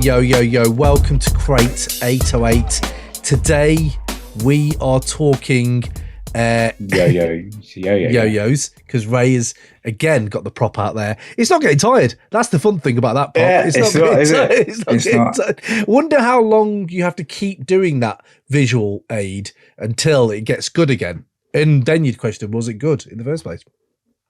Yo, yo, yo, welcome to Crate 808. Today we are talking yo-yos, because Ray has again got the prop out there. It's not getting tired. That's the fun thing about that prop. Yeah, it's not getting tired. Wonder how long you have to keep doing that visual aid until it gets good again. And then you'd question, was it good in the first place?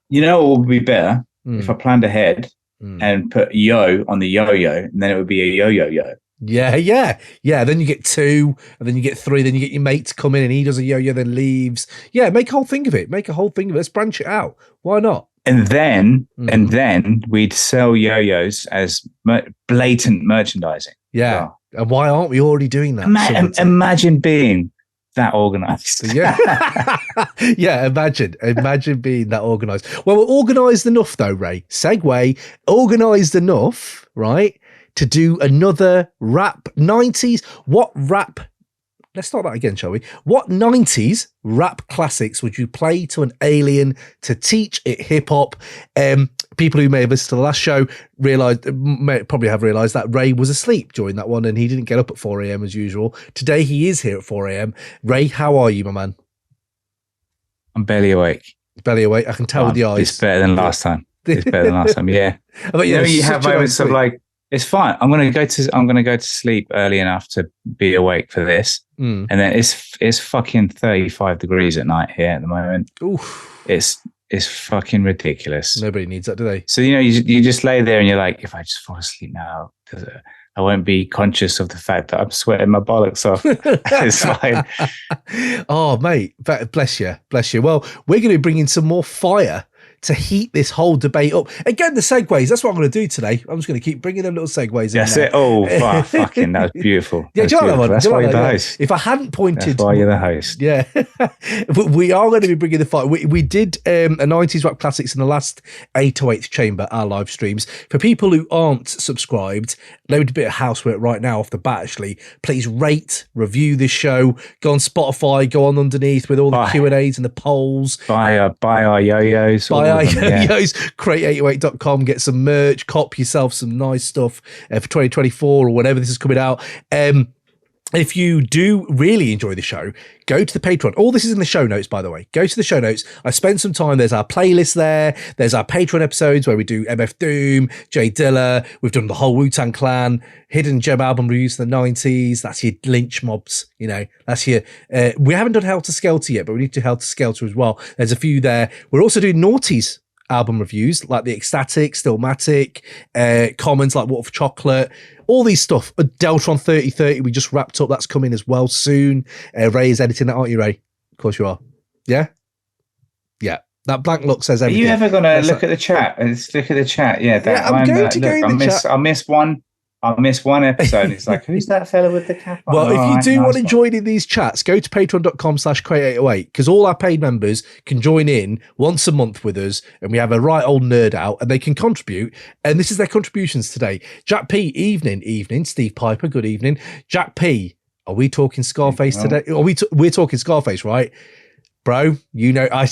You know what would be better? If I planned ahead and put yo on the yo-yo, and then it would be a yo-yo-yo. Yeah. Then you get 2, and then you get 3, then you get your mate to come in and he does a yo-yo, then leaves. Yeah, make a whole thing of it. Let's branch it out. Why not? And then we'd sell yo-yos as blatant merchandising. Yeah. Wow. And why aren't we already doing that? Imagine being that organized. Yeah. Yeah, imagine being that organized. Well, we're organized enough though, Ray. Segue, organized enough, right, to do another rap 90s. Let's start that again, shall we? What 90s rap classics would you play to an alien to teach it hip hop? People who may have listened to the last show probably have realized that Ray was asleep during that one and he didn't get up at 4 a.m. as usual. Today he is here at 4 a.m. Ray, how are you, my man? I'm barely awake. Barely awake. I can tell with the eyes. It's better than last time. Yeah. But you have moments of like, it's fine. I'm gonna go to sleep early enough to be awake for this, and then it's fucking 35 degrees at night here at the moment. Oof. It's fucking ridiculous. Nobody needs that, do they? So you just lay there and you're like, if I just fall asleep now, I won't be conscious of the fact that I'm sweating my bollocks off. It's fine. Oh, mate, bless you. Well, we're going to be bringing some more fire to heat this whole debate up. Again, the segues, that's what I'm going to do today. I'm just going to keep bringing them little segues in. That's it. Oh, fucking, that was beautiful. Yeah, That's why you're the host. If I hadn't pointed... That's why you're the host. Yeah. We are going to be bringing the fire. We did a 90s rap classics in the last 808th chamber, our live streams. For people who aren't subscribed, let me do a bit of housework right now off the bat, actually. Please rate, review this show, go on Spotify, go on underneath with all the Q&As and the polls. Buy our yo-yos. Yo-yos, crate808.com, get some merch, cop yourself some nice stuff for 2024 or whenever this is coming out. If you do really enjoy the show, go to the Patreon. All this is in the show notes, by the way. Go to the show notes. I spent some time. There's our playlist there. There's our Patreon episodes where we do MF Doom, Jay Dilla. We've done the whole Wu-Tang Clan, Hidden Gem album reviews from the 90s. That's your lynch mobs, That's your... we haven't done Helter Skelter yet, but we need to do Helter Skelter as well. There's a few there. We're also doing Naughty's album reviews, like the Ecstatic, Stillmatic, Commons, like Water for Chocolate, all these stuff. Deltron 3030, we just wrapped up. That's coming as well soon. Ray is editing that, aren't you, Ray? Of course you are. Yeah? Yeah. That blank look says everything. Are you ever going to look at the chat? Let's look at the chat. Yeah, I'm going to go in the chat. I missed one episode. It's like, who's that fella with the cap on? Well, if you do want to join in these chats, go to patreon.com/crate808, because all our paid members can join in once a month with us, and we have a right old nerd out, and they can contribute. And this is their contributions today. Jack P, evening. Steve Piper, good evening. Jack P, are we talking Scarface today? We're talking Scarface, right? Bro, I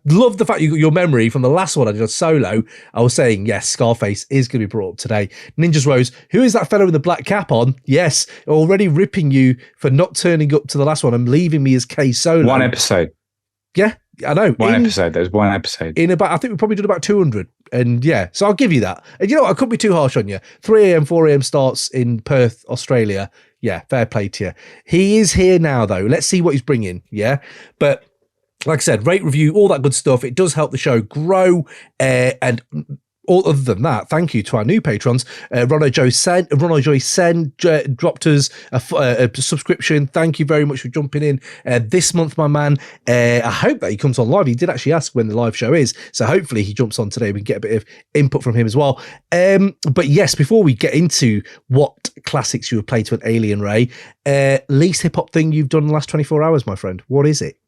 love the fact your memory from the last one I did a solo. I was saying, yes, Scarface is going to be brought up today. Ninjas Rose, who is that fellow with the black cap on? Yes, already ripping you for not turning up to the last one and leaving me as K Solo. One episode. Yeah, I know. Episode. There was one episode. I think we probably did about 200. And yeah, so I'll give you that. And you know what? I couldn't be too harsh on you. 3 a.m., 4 a.m. starts in Perth, Australia. Yeah, fair play to you. He is here now, though. Let's see what he's bringing. Yeah, but... like I said, rate, review, all that good stuff. It does help the show grow. And all other than that, thank you to our new patrons. Rono Joy Sen dropped us a subscription. Thank you very much for jumping in this month, my man. I hope that he comes on live. He did actually ask when the live show is, so hopefully he jumps on today. We can get a bit of input from him as well. But yes, before we get into what classics you would play to an alien, Ray, least hip-hop thing you've done in the last 24 hours, my friend. What is it?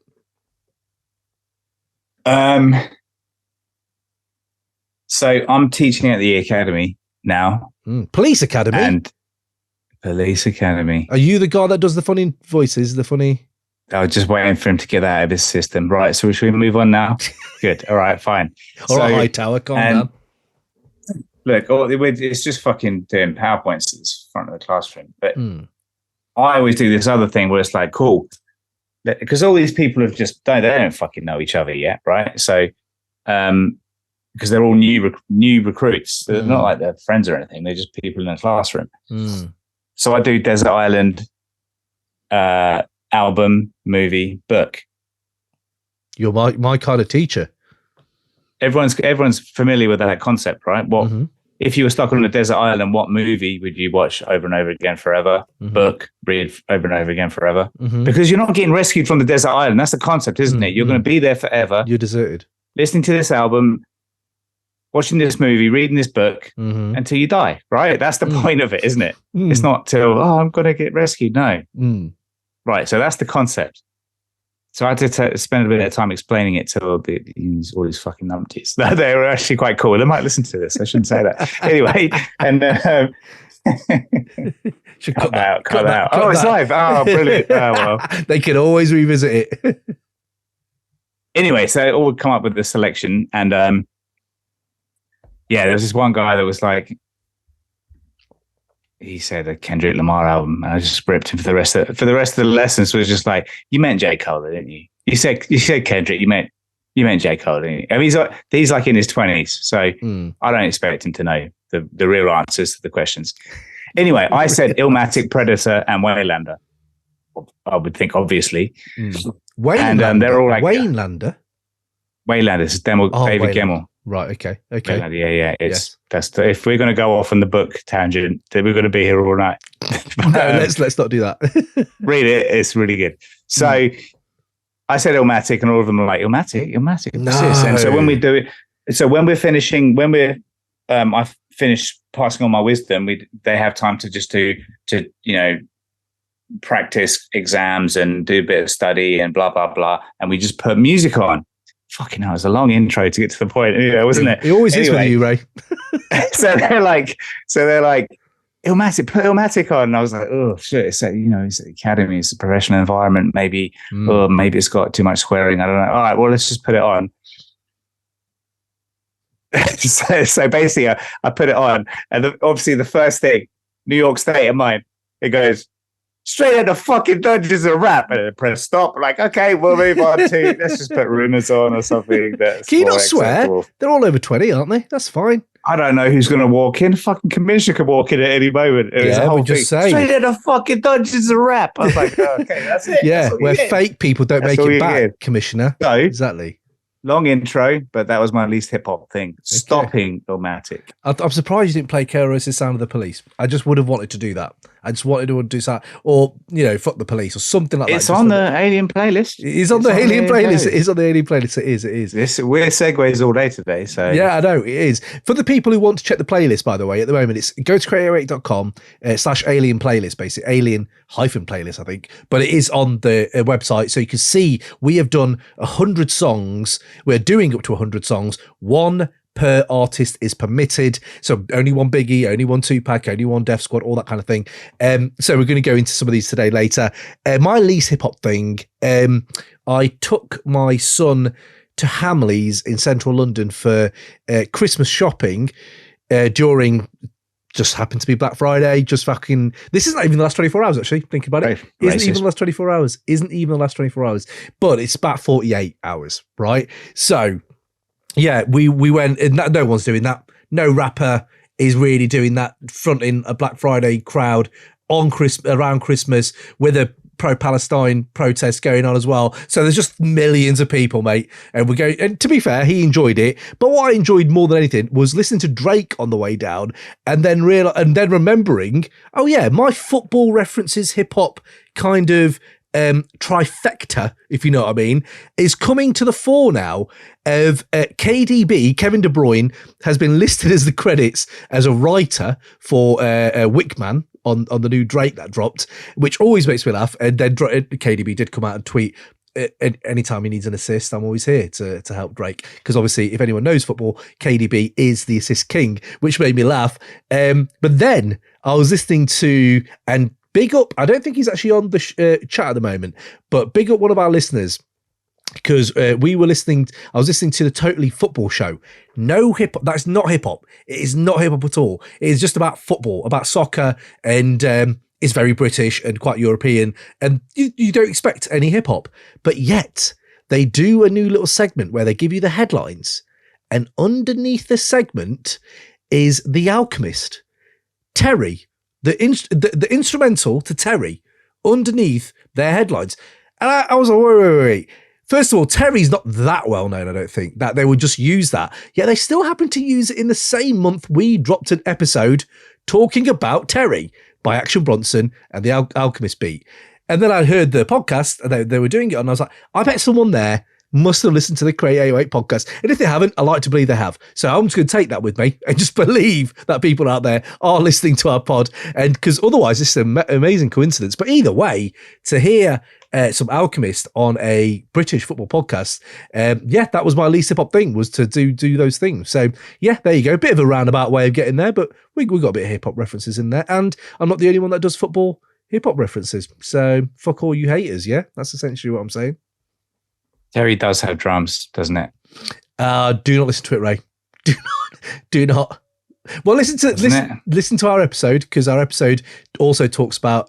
So I'm teaching at the academy now. Police Academy? And Police Academy. Are you the guy that does the funny voices, I was just waiting for him to get that out of his system. Right, so should we move on now? Good. All right, fine. All right, Hightower, calm down. look, it's just fucking doing PowerPoints at the front of the classroom. But I always do this other thing where it's like, cool, because all these people have they don't fucking know each other yet, right? So, because they're all new recruits, they're not like they're friends or anything. They're just people in a classroom. So I do Desert Island, album, movie, book. You're my kind of teacher. Everyone's familiar with that concept, right? What if you were stuck on a desert island? What movie would you watch over and over again forever? Book, read over and over again forever? Because you're not getting rescued from the desert island. That's the concept, isn't it? You're going to be there forever. You're deserted. Listening to this album, watching this movie, reading this book until you die, right? That's the point of it, isn't it? It's not till, I'm going to get rescued. No. Right. So that's the concept. So I had to spend a bit of time explaining it to all these fucking numpties. They were actually quite cool. They might listen to this. I shouldn't say that. Anyway, and should cut that out. Cut that. Oh, it's live. Oh, brilliant. Oh, well. They can always revisit it. Anyway, so it all would come up with the selection, and there was this one guy that was like, he said a Kendrick Lamar album, and I just ripped him for the rest of the lessons. Was just like, you meant J. Cole, didn't you? You said Kendrick. You meant J. Cole, didn't you? I mean, he's like in his 20s, so I don't expect him to know the real answers to the questions. Anyway, I said Illmatic, Predator, and Waylander. I would think, obviously. Waylander. And they're all like Waylander. Waylander. This is David Gemmell. Right. Okay. Yeah. If we're going to go off on the book tangent, then we're going to be here all night. No, let's not do that. Read it; it's really good. So I said Illmatic, and all of them are like Illmatic. No. And so when we do it, I finish passing on my wisdom. They have time to just to practice exams and do a bit of study and blah blah blah, and we just put music on. Fucking hell, it was a long intro to get to the point, wasn't it? It always is with you, Ray. so they're like, Illmatic, put Illmatic on. And I was like, oh shit, it's it's the academy, it's a professional environment, maybe, or maybe it's got too much swearing. I don't know. All right, well, let's just put it on. so basically, I put it on, and obviously the first thing, New York State of mind, it goes, straight into fucking Dungeons and Rap, and then press stop. Like, okay, we'll move on to, let's just put Rumors on or something. That's Can you not swear? They're all over 20, aren't they? That's fine. I don't know who's going to walk in. Fucking commissioner could walk in at any moment. Just say straight into fucking Dungeons and Rap. I was like, oh, okay, that's it. Yeah, where fake people don't make it back, Commissioner. No, exactly. Long intro, but that was my least hip hop thing. Okay. Stopping Illmatic. I'm surprised you didn't play KRS's Sound of the Police. I just would have wanted to do that. I just wanted to do that, or fuck the police, or something like that. It's on the Alien playlist. It's on the Alien playlist. It is on the Alien playlist. It is. We're segues all day today. So yeah, I know it is. For the people who want to check the playlist, by the way, at the moment it's go to create8.com/alien playlist, basically alien-playlist, I think. But it is on the website, so you can see we have done 100 songs. We're doing up to 100 songs. One per artist is permitted. So only one Biggie, only one Tupac, only one Def Squad, all that kind of thing. So we're going to go into some of these today later. My least hip hop thing, I took my son to Hamleys in central London for Christmas shopping during just happened to be Black Friday. Just fucking, this isn't even the last 24 hours, actually, thinking about it. Isn't even the last 24 hours. Isn't even the last 24 hours. But it's about 48 hours, right? So yeah, we went, and no one's doing that. No rapper is really doing that, fronting a Black Friday crowd on around Christmas with a pro-Palestine protest going on as well. So there's just millions of people, mate. And we're going, and to be fair, he enjoyed it. But what I enjoyed more than anything was listening to Drake on the way down, and then remembering, oh yeah, my football references, hip hop kind of trifecta, if you know what I mean, is coming to the fore now of KDB, Kevin De Bruyne, has been listed as the credits as a writer for Wickman on the new Drake that dropped, which always makes me laugh. And then KDB did come out and tweet, anytime he needs an assist, I'm always here to help Drake. Because obviously, if anyone knows football, KDB is the assist king, which made me laugh. But then I was listening to, and big up, I don't think he's actually on the chat at the moment, but big up one of our listeners, because I was listening to the Totally Football Show. No hip hop. That's not hip hop. It is not hip hop at all. It is just about football, about soccer, and it's very British and quite European. And you don't expect any hip hop, but yet they do a new little segment where they give you the headlines, and underneath the segment is The Alchemist, Terry, the instrumental to Terry, underneath their headlines. And I was like, wait. First of all, Terry's not that well known, I don't think, that they would just use that. Yet they still happen to use it in the same month we dropped an episode talking about Terry by Action Bronson and the Alchemist beat. And then I heard the podcast, and they were doing it, and I was like, I bet someone there must have listened to the Create 808 podcast. And if they haven't, I like to believe they have. So I'm just going to take that with me and just believe that people out there are listening to our pod. And because otherwise, this is an amazing coincidence. But either way, to hear some Alchemist on a British football podcast, that was my least hip hop thing, was to do those things. So yeah, there you go. A bit of a roundabout way of getting there, but we got a bit of hip hop references in there. And I'm not the only one that does football hip hop references. So fuck all you haters. Yeah, that's essentially what I'm saying. Terry does have drums, doesn't it? Do not listen to it, Ray. Do not. Well, listen to our episode, because our episode also talks about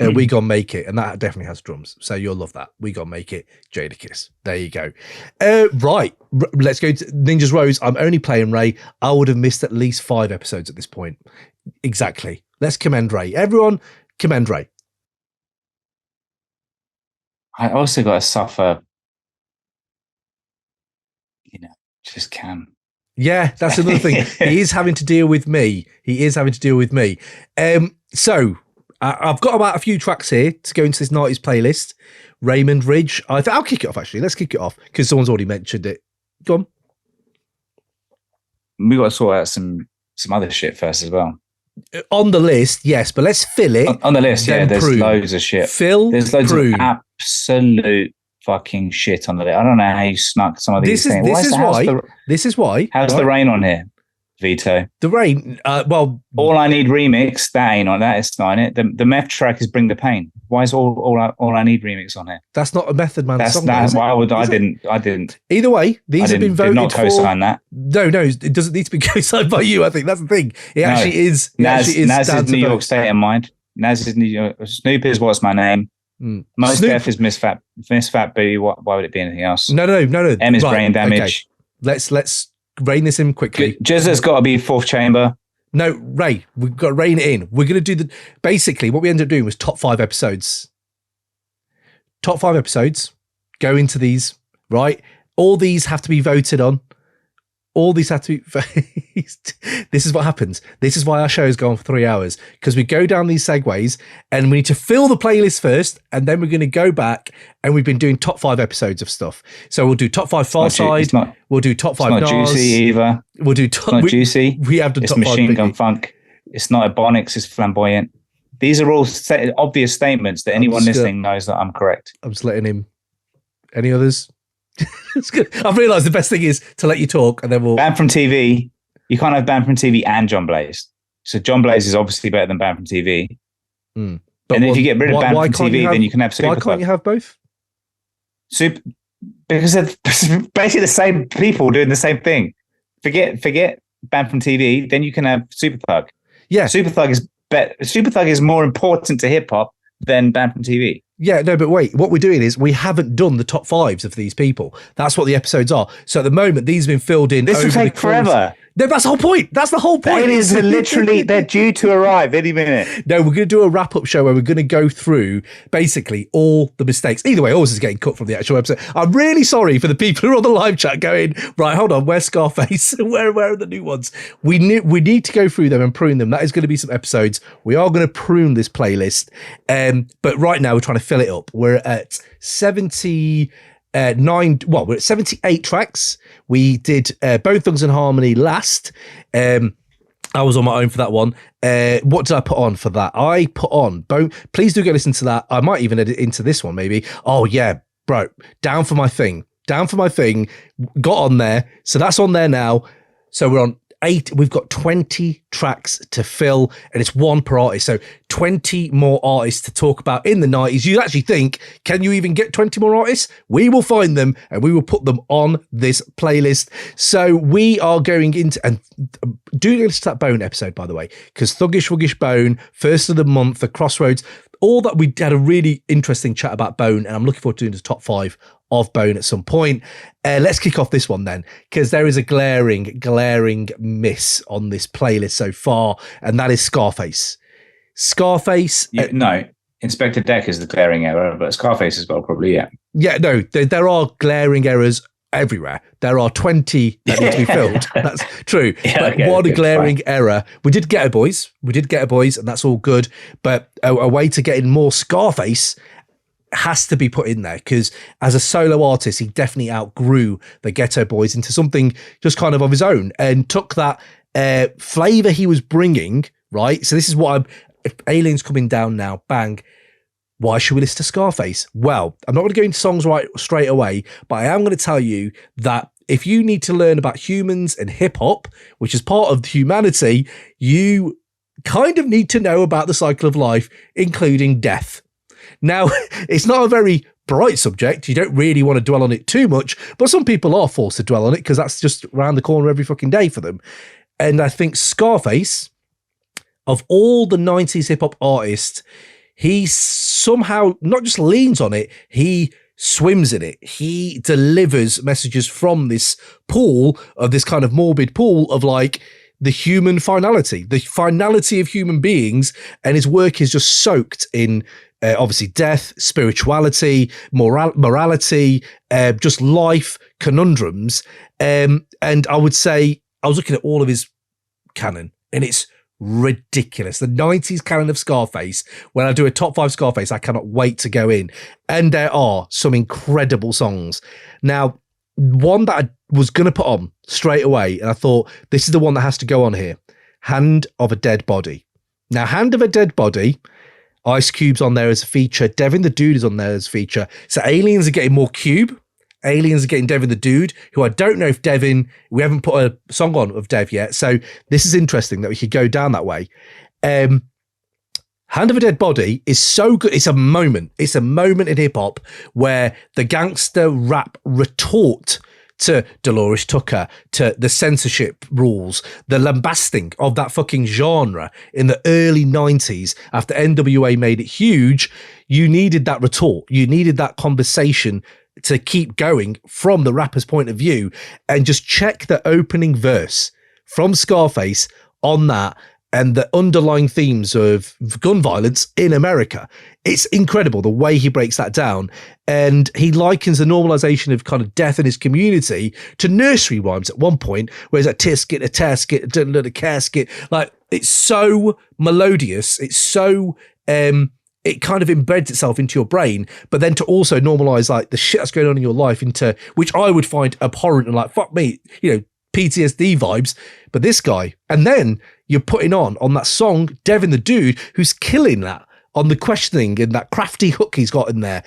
We Gon' Make It, and that definitely has drums. So you'll love that. We Gon' Make It, Jada Kiss. There you go. Right, let's go to Ninja's Rose. I'm only playing Ray. I would have missed at least 5 episodes at this point. Exactly. Let's commend Ray. Everyone, commend Ray. I also got to suffer. Just can. Yeah, that's another thing. He is having to deal with me. So I've got about a few tracks here to go into this 90s playlist. Raymond Ridge. I'll kick it off, actually. Let's kick it off, because someone's already mentioned it. Go on. We got to sort out some other shit first as well. On the list, yes, but let's fill it. On the list, yeah, there's loads of shit. There's loads of absolute fucking shit on the list. I don't know how you snuck some of these things. This is why. How's the rain on here, Vito? The rain, All I Need remix, that ain't on that. It's not in it. The meth track is Bring the Pain. Why is all I Need remix on here? That's not a Method Man song. That's why I didn't. Either way, these have been voted for. Did not co-sign that. No, it doesn't need to be co-signed by you. I think that's the thing. Actually is. Naz is New York State of Mind. Naz is New York. Snoop is What's My Name. Most Def is Miss Fat Booty. Why would it be anything else? No. M is Brain Damage. Okay. Let's rein this in quickly. Jizza's got to be Fourth Chamber. No, Ray, we've got to rein it in. We're going to do basically what we ended up doing was top 5 episodes. Top 5 episodes. Go into these, right? All these have to be voted on. This is what happens. This is why our shows go on for 3 hours, because we go down these segues and we need to fill the playlist first, and then we're going to go back, and we've been doing top 5 episodes of stuff. So we'll do top 5 Far Side. We'll do top 5 Nas. It's not Juicy either. We'll do top. It's not Juicy. We have done it's top 5. It's Machine Gun Funk. It's not Ebonics. It's Flamboyant. These are all obvious statements that anyone listening knows that I'm correct. I'm just letting him. Any others? It's good. I've realised the best thing is to let you talk, and then we'll Banned from TV. You can't have Banned from TV and John Blaze. So John Blaze is obviously better than Banned from TV. But if you get rid of Banned from TV, then you can have Super. Why can't you have both? Because they're basically the same people doing the same thing. Forget Banned from TV. Then you can have Super Thug. Yeah, Super Thug is better. Super Thug is more important to hip hop than Banned from TV. Yeah, no, but wait, what we're doing is we haven't done the top 5s of these people. That's what the episodes are. So at the moment, these have been filled in. This will take forever. No, that's the whole point. That's the whole point. It is literally, they're due to arrive any minute. No, we're going to do a wrap-up show where we're going to go through basically all the mistakes. Either way, always is getting cut from the actual episode. I'm really sorry for the people who are on the live chat going, right, hold on, where's Scarface? Where are the new ones? We need to go through them and prune them. That is going to be some episodes. We are going to prune this playlist. But right now, we're trying to fill it up. We're at 79, we're at 78 tracks. We did Bone Thugs and Harmony last. I was on my own for that one. What did I put on for that? I put on Bone. Please do go listen to that. I might even edit into this one maybe. Oh yeah, bro. Down for my thing. Got on there. So that's on there now. So we're on 8. We've got 20 tracks to fill, and it's one per artist. So 20 more artists to talk about in the 90s. You actually think, can you even get 20 more artists? We will find them and we will put them on this playlist. So we are going into, and do listen to that Bone episode, by the way, because Thuggish Wuggish Bone, first of the month, the Crossroads, all that, we had a really interesting chat about Bone, and I'm looking forward to doing the top 5 of Bone at some point. Let's kick off this one then, because there is a glaring miss on this playlist so far, and that is Scarface. Scarface. No, Inspectah Deck is the glaring error, but Scarface as well, probably, yeah. Yeah, no, there are glaring errors everywhere. There are 20 that need to be filled. That's true. Yeah, but okay, what a glaring error. We did Ghetto Boys, and that's all good. But a way to get in more Scarface has to be put in there, because as a solo artist, he definitely outgrew the Ghetto Boys into something just kind of his own, and took that flavor he was bringing, right? So this is what if Alien's coming down now, bang, why should we listen to Scarface? Well, I'm not going to go into songs right straight away, but I am going to tell you that if you need to learn about humans and hip hop, which is part of humanity, you kind of need to know about the cycle of life, including death. Now, it's not a very bright subject. You don't really want to dwell on it too much, but some people are forced to dwell on it because that's just around the corner every fucking day for them. And I think Scarface, of all the 90s hip-hop artists, he somehow not just leans on it, he swims in it. He delivers messages from this pool of this kind of morbid pool of like the human finality of human beings. And his work is just soaked in obviously death, spirituality, morality, just life conundrums. And I would say, I was looking at all of his canon, and it's ridiculous. The 90s canon of Scarface, when I do a top 5 Scarface, I cannot wait to go in. And there are some incredible songs. Now, one that I was going to put on straight away, and I thought, this is the one that has to go on here, Hand of a Dead Body. Now, Hand of a Dead Body, Ice Cube's on there as a feature, Devin the Dude is on there as a feature. So Aliens are getting more Cube. Aliens are getting Devin the Dude, who I don't know if Devin, we haven't put a song on of Dev yet. So this is interesting that we could go down that way. Hand of a Dead Body is so good. It's a moment. It's a moment in hip hop where the gangster rap retort to Dolores Tucker, to the censorship rules, the lambasting of that fucking genre in the early 90s after NWA made it huge. You needed that retort. You needed that conversation to keep going from the rapper's point of view. And just check the opening verse from Scarface on that and the underlying themes of gun violence in America. It's incredible the way he breaks that down. And he likens the normalization of kind of death in his community to nursery rhymes at one point, where it's a tisket, a tasket, a casket. Like, it's so melodious. It's so, it kind of embeds itself into your brain, but then to also normalize like the shit that's going on in your life into, which I would find abhorrent and like, fuck me, you know, PTSD vibes, but this guy, and then you're putting on that song, Devin the Dude, who's killing that on the questioning and that crafty hook he's got in there.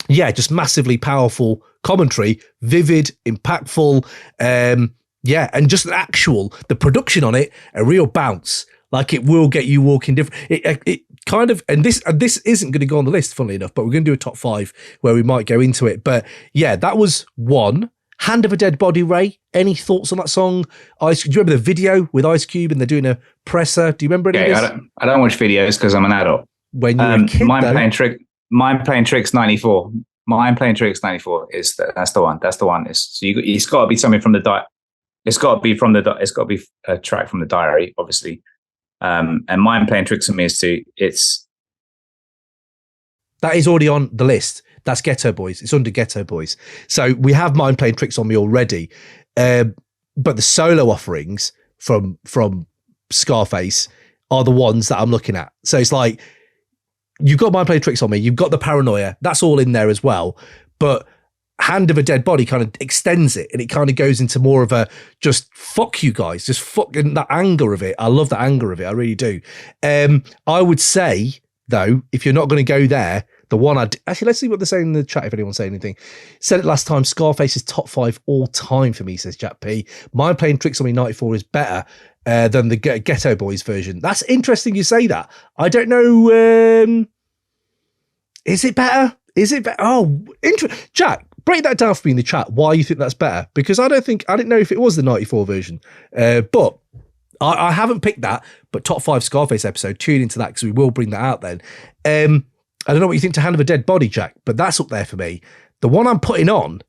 Yeah, just massively powerful commentary, vivid, impactful. Yeah, and just the production on it, a real bounce. Like, it will get you walking different. It kind of, and this isn't going to go on the list, funnily enough, but we're going to do a top 5 where we might go into it. But yeah, that was one. Hand of a Dead Body, Ray. Any thoughts on that song? Do you remember the video with Ice Cube and they're doing a presser? Do you remember any of this? I don't watch videos because I'm an adult. When you're a kid, Mind Playing Tricks 94. Mind Playing Tricks 94 that's the one. That's the one. It's got to be something from the It's got to be a track from the diary, obviously. And Mind Playing Tricks on me that is already on the list. That's Ghetto Boys. It's under Ghetto Boys. So we have Mind Playing Tricks on me already. But the solo offerings from Scarface are the ones that I'm looking at. So it's like, you've got Mind Playing Tricks on me. You've got the Paranoia. That's all in there as well. But Hand of a Dead Body kind of extends it, and it kind of goes into more of a just fuck you guys, just fucking that anger of it. I love the anger of it. I really do. I would say, though, if you're not going to go there, the one actually, let's see what they're saying in the chat. If anyone's saying anything, said it last time. Scarface is top 5 all time for me, says Jack P. Mind Playing Tricks on me 94 is better. than the Ghetto Boys version. That's interesting you say that. I don't know. Is it better? Oh, Jack, break that down for me in the chat. Why you think that's better? Because I didn't know if it was the 94 version. But I haven't picked that, but top 5 Scarface episode, tune into that because we will bring that out then. I don't know what you think to Hand of a Dead Body, Jack, but that's up there for me. The one I'm putting on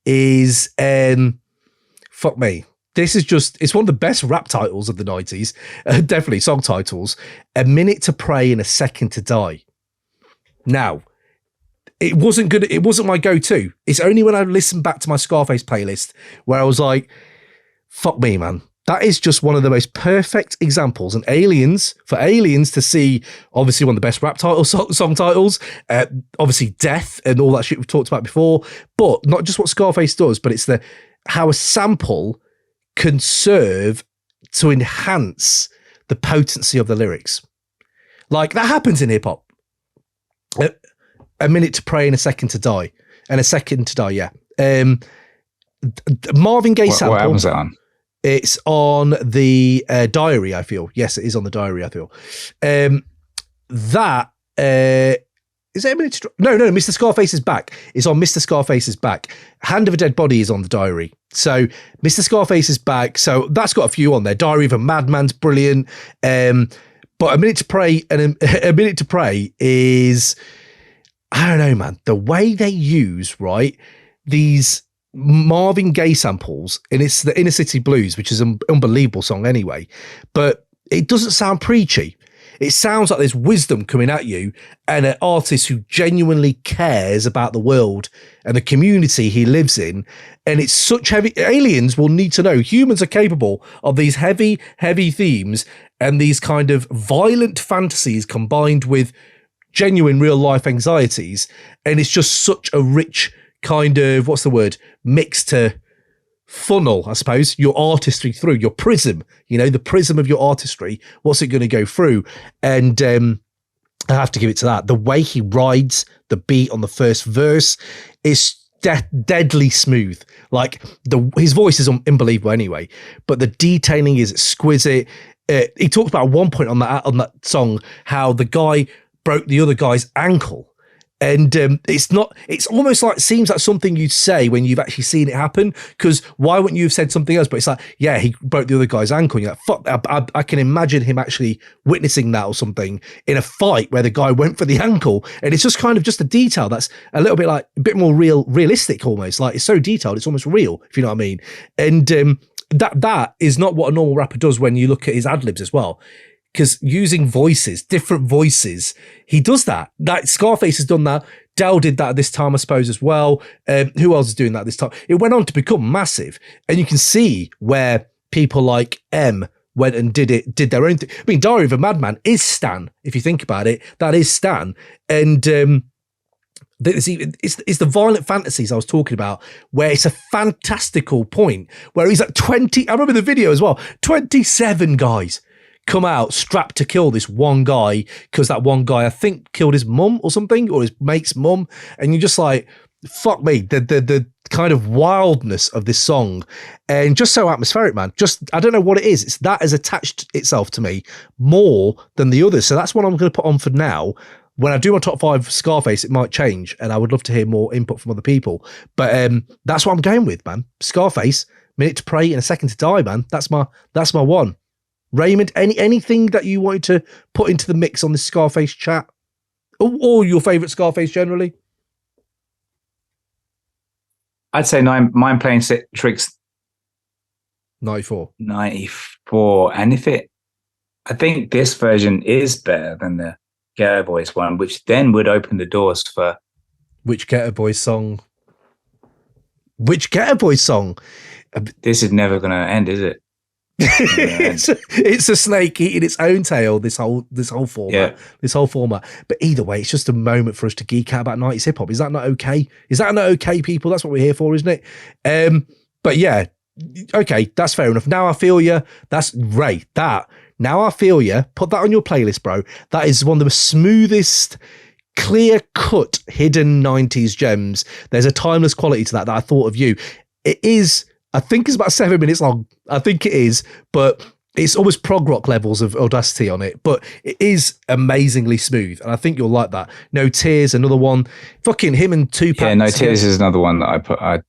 is, fuck me. This is it's one of the best rap titles of the 90s. Definitely song titles. A Minute to Pray and a Second to Die. Now, it wasn't good. It wasn't my go-to. It's only when I listened back to my Scarface playlist where I was like, fuck me, man. That is just one of the most perfect examples. And for Aliens to see, obviously, one of the best rap song titles, obviously Death and all that shit we've talked about before, but not just what Scarface does, but it's how a sample can serve to enhance the potency of the lyrics. Like, that happens in hip-hop. A minute to pray and a second to die. And a second to die, yeah. Marvin Gaye sample. What album is that on? It's on the Diary, I feel. Yes, it is on the Diary, I feel. That is it a minute to... No, Mr. Scarface is Back. It's on Mr. Scarface's Back. Hand of a Dead Body is on the Diary. So Mr. Scarface is Back. So that's got a few on there. Diary of a Madman's brilliant. But A Minute to Pray and A Minute to Pray is, I don't know, man. The way they use, right, these Marvin Gaye samples, and it's the Inner City Blues, which is an unbelievable song anyway, but it doesn't sound preachy. It sounds like there's wisdom coming at you and an artist who genuinely cares about the world and the community he lives in. And it's such heavy. Aliens will need to know humans are capable of these heavy, heavy themes and these kind of violent fantasies combined with genuine real life anxieties. And it's just such a rich kind of, what's the word? Mix to funnel, I suppose, your artistry through, your prism, the prism of your artistry. What's it going to go through? And I have to give it to that. The way he rides the beat on the first verse is deadly smooth. Like his voice is unbelievable anyway, but the detailing is exquisite. He talks about at one point on that song how the guy broke the other guy's ankle. And it's almost like, seems like something you'd say when you've actually seen it happen, because why wouldn't you have said something else? But it's like, yeah, he broke the other guy's ankle. And you're like, fuck, I can imagine him actually witnessing that or something in a fight where the guy went for the ankle. And it's just kind of just a detail that's a little bit like a bit more realistic almost. Like, it's so detailed, it's almost real, if you know what I mean. And that is not what a normal rapper does when you look at his ad-libs as well. Because using voices, different voices, he does that. That Scarface has done that. Dell did that at this time, I suppose, as well. Who else is doing that this time? It went on to become massive. And you can see where people like M went and did their own thing. I mean, Diary of a Madman is Stan, if you think about it. That is Stan. And it's the violent fantasies I was talking about, where it's a fantastical point, where he's like 20, I remember the video as well, 27 guys come out strapped to kill this one guy, because that one guy, I think, killed his mum or something, or his mate's mum. And you're just like, fuck me, the kind of wildness of this song, and just so atmospheric, man. Just, I don't know what it is. It's that has attached itself to me more than the others. So that's what I'm going to put on for now. When I do my top 5 Scarface, it might change, and I would love to hear more input from other people. But that's what I'm going with, man. Scarface, Minute to Pray and a Second to Die, man. That's my one. Raymond, anything that you wanted to put into the mix on this Scarface chat, or your favourite Scarface generally? I'd say Mind Playing Tricks 94. And I think this version is better than the Ghetto Boys one, which then would open the doors for... Which Ghetto Boys song? This is never going to end, is it? it's a snake eating its own tail, this whole format. Yeah. This whole format. But either way, it's just a moment for us to geek out about 90s hip hop. Is that not okay? Is that not okay, people? That's what we're here for, isn't it? But yeah, okay, that's fair enough. Now I Feel Ya, that's great. Now I Feel Ya, put that on your playlist, bro. That is one of the smoothest, clear-cut, hidden 90s gems. There's a timeless quality to that I thought of you. It is, I think it's about 7 minutes long. I think it is, but it's almost prog rock levels of audacity on it, but it is amazingly smooth, and I think you'll like that. No Tears, another one. Fucking him and Tupac. Yeah, No Tears is another one that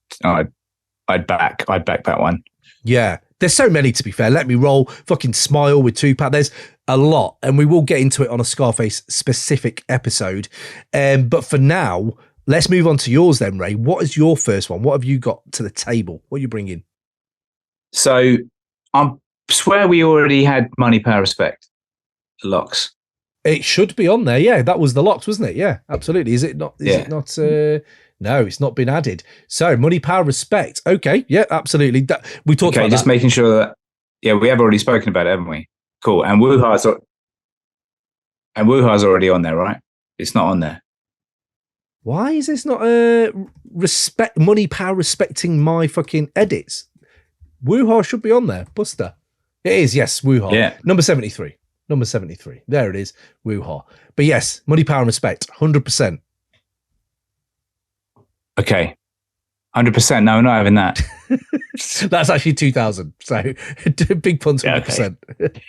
I'd back that one. Yeah, there's so many, to be fair. Let Me Roll, fucking Smile with Tupac. There's a lot, and we will get into it on a Scarface specific episode. But for now, let's move on to yours then, Ray. What is your first one? What have you got to the table? What are you bringing? So I swear we already had Money, Power, Respect. The Locks. It should be on there. Yeah, that was the Locks, wasn't it? Yeah, absolutely. Is it not? It not? No, it's not been added. So Money, Power, Respect. Okay, yeah, absolutely. We talked about just that. Making sure that. Yeah, we have already spoken about it, haven't we? Cool. And Woo-Ha's already on there, right? It's not on there. Why is this not respect? Money, Power, Respecting my fucking edits. Woo-Ha should be on there. Buster. It is, yes, Woo-Ha. Yeah. Number 73. Number 73. There it is. Woo-Ha. But yes, Money, Power, and Respect. 100%. Okay. 100%. No, we're not having that. That's actually 2000. So big puns, 100%. Okay.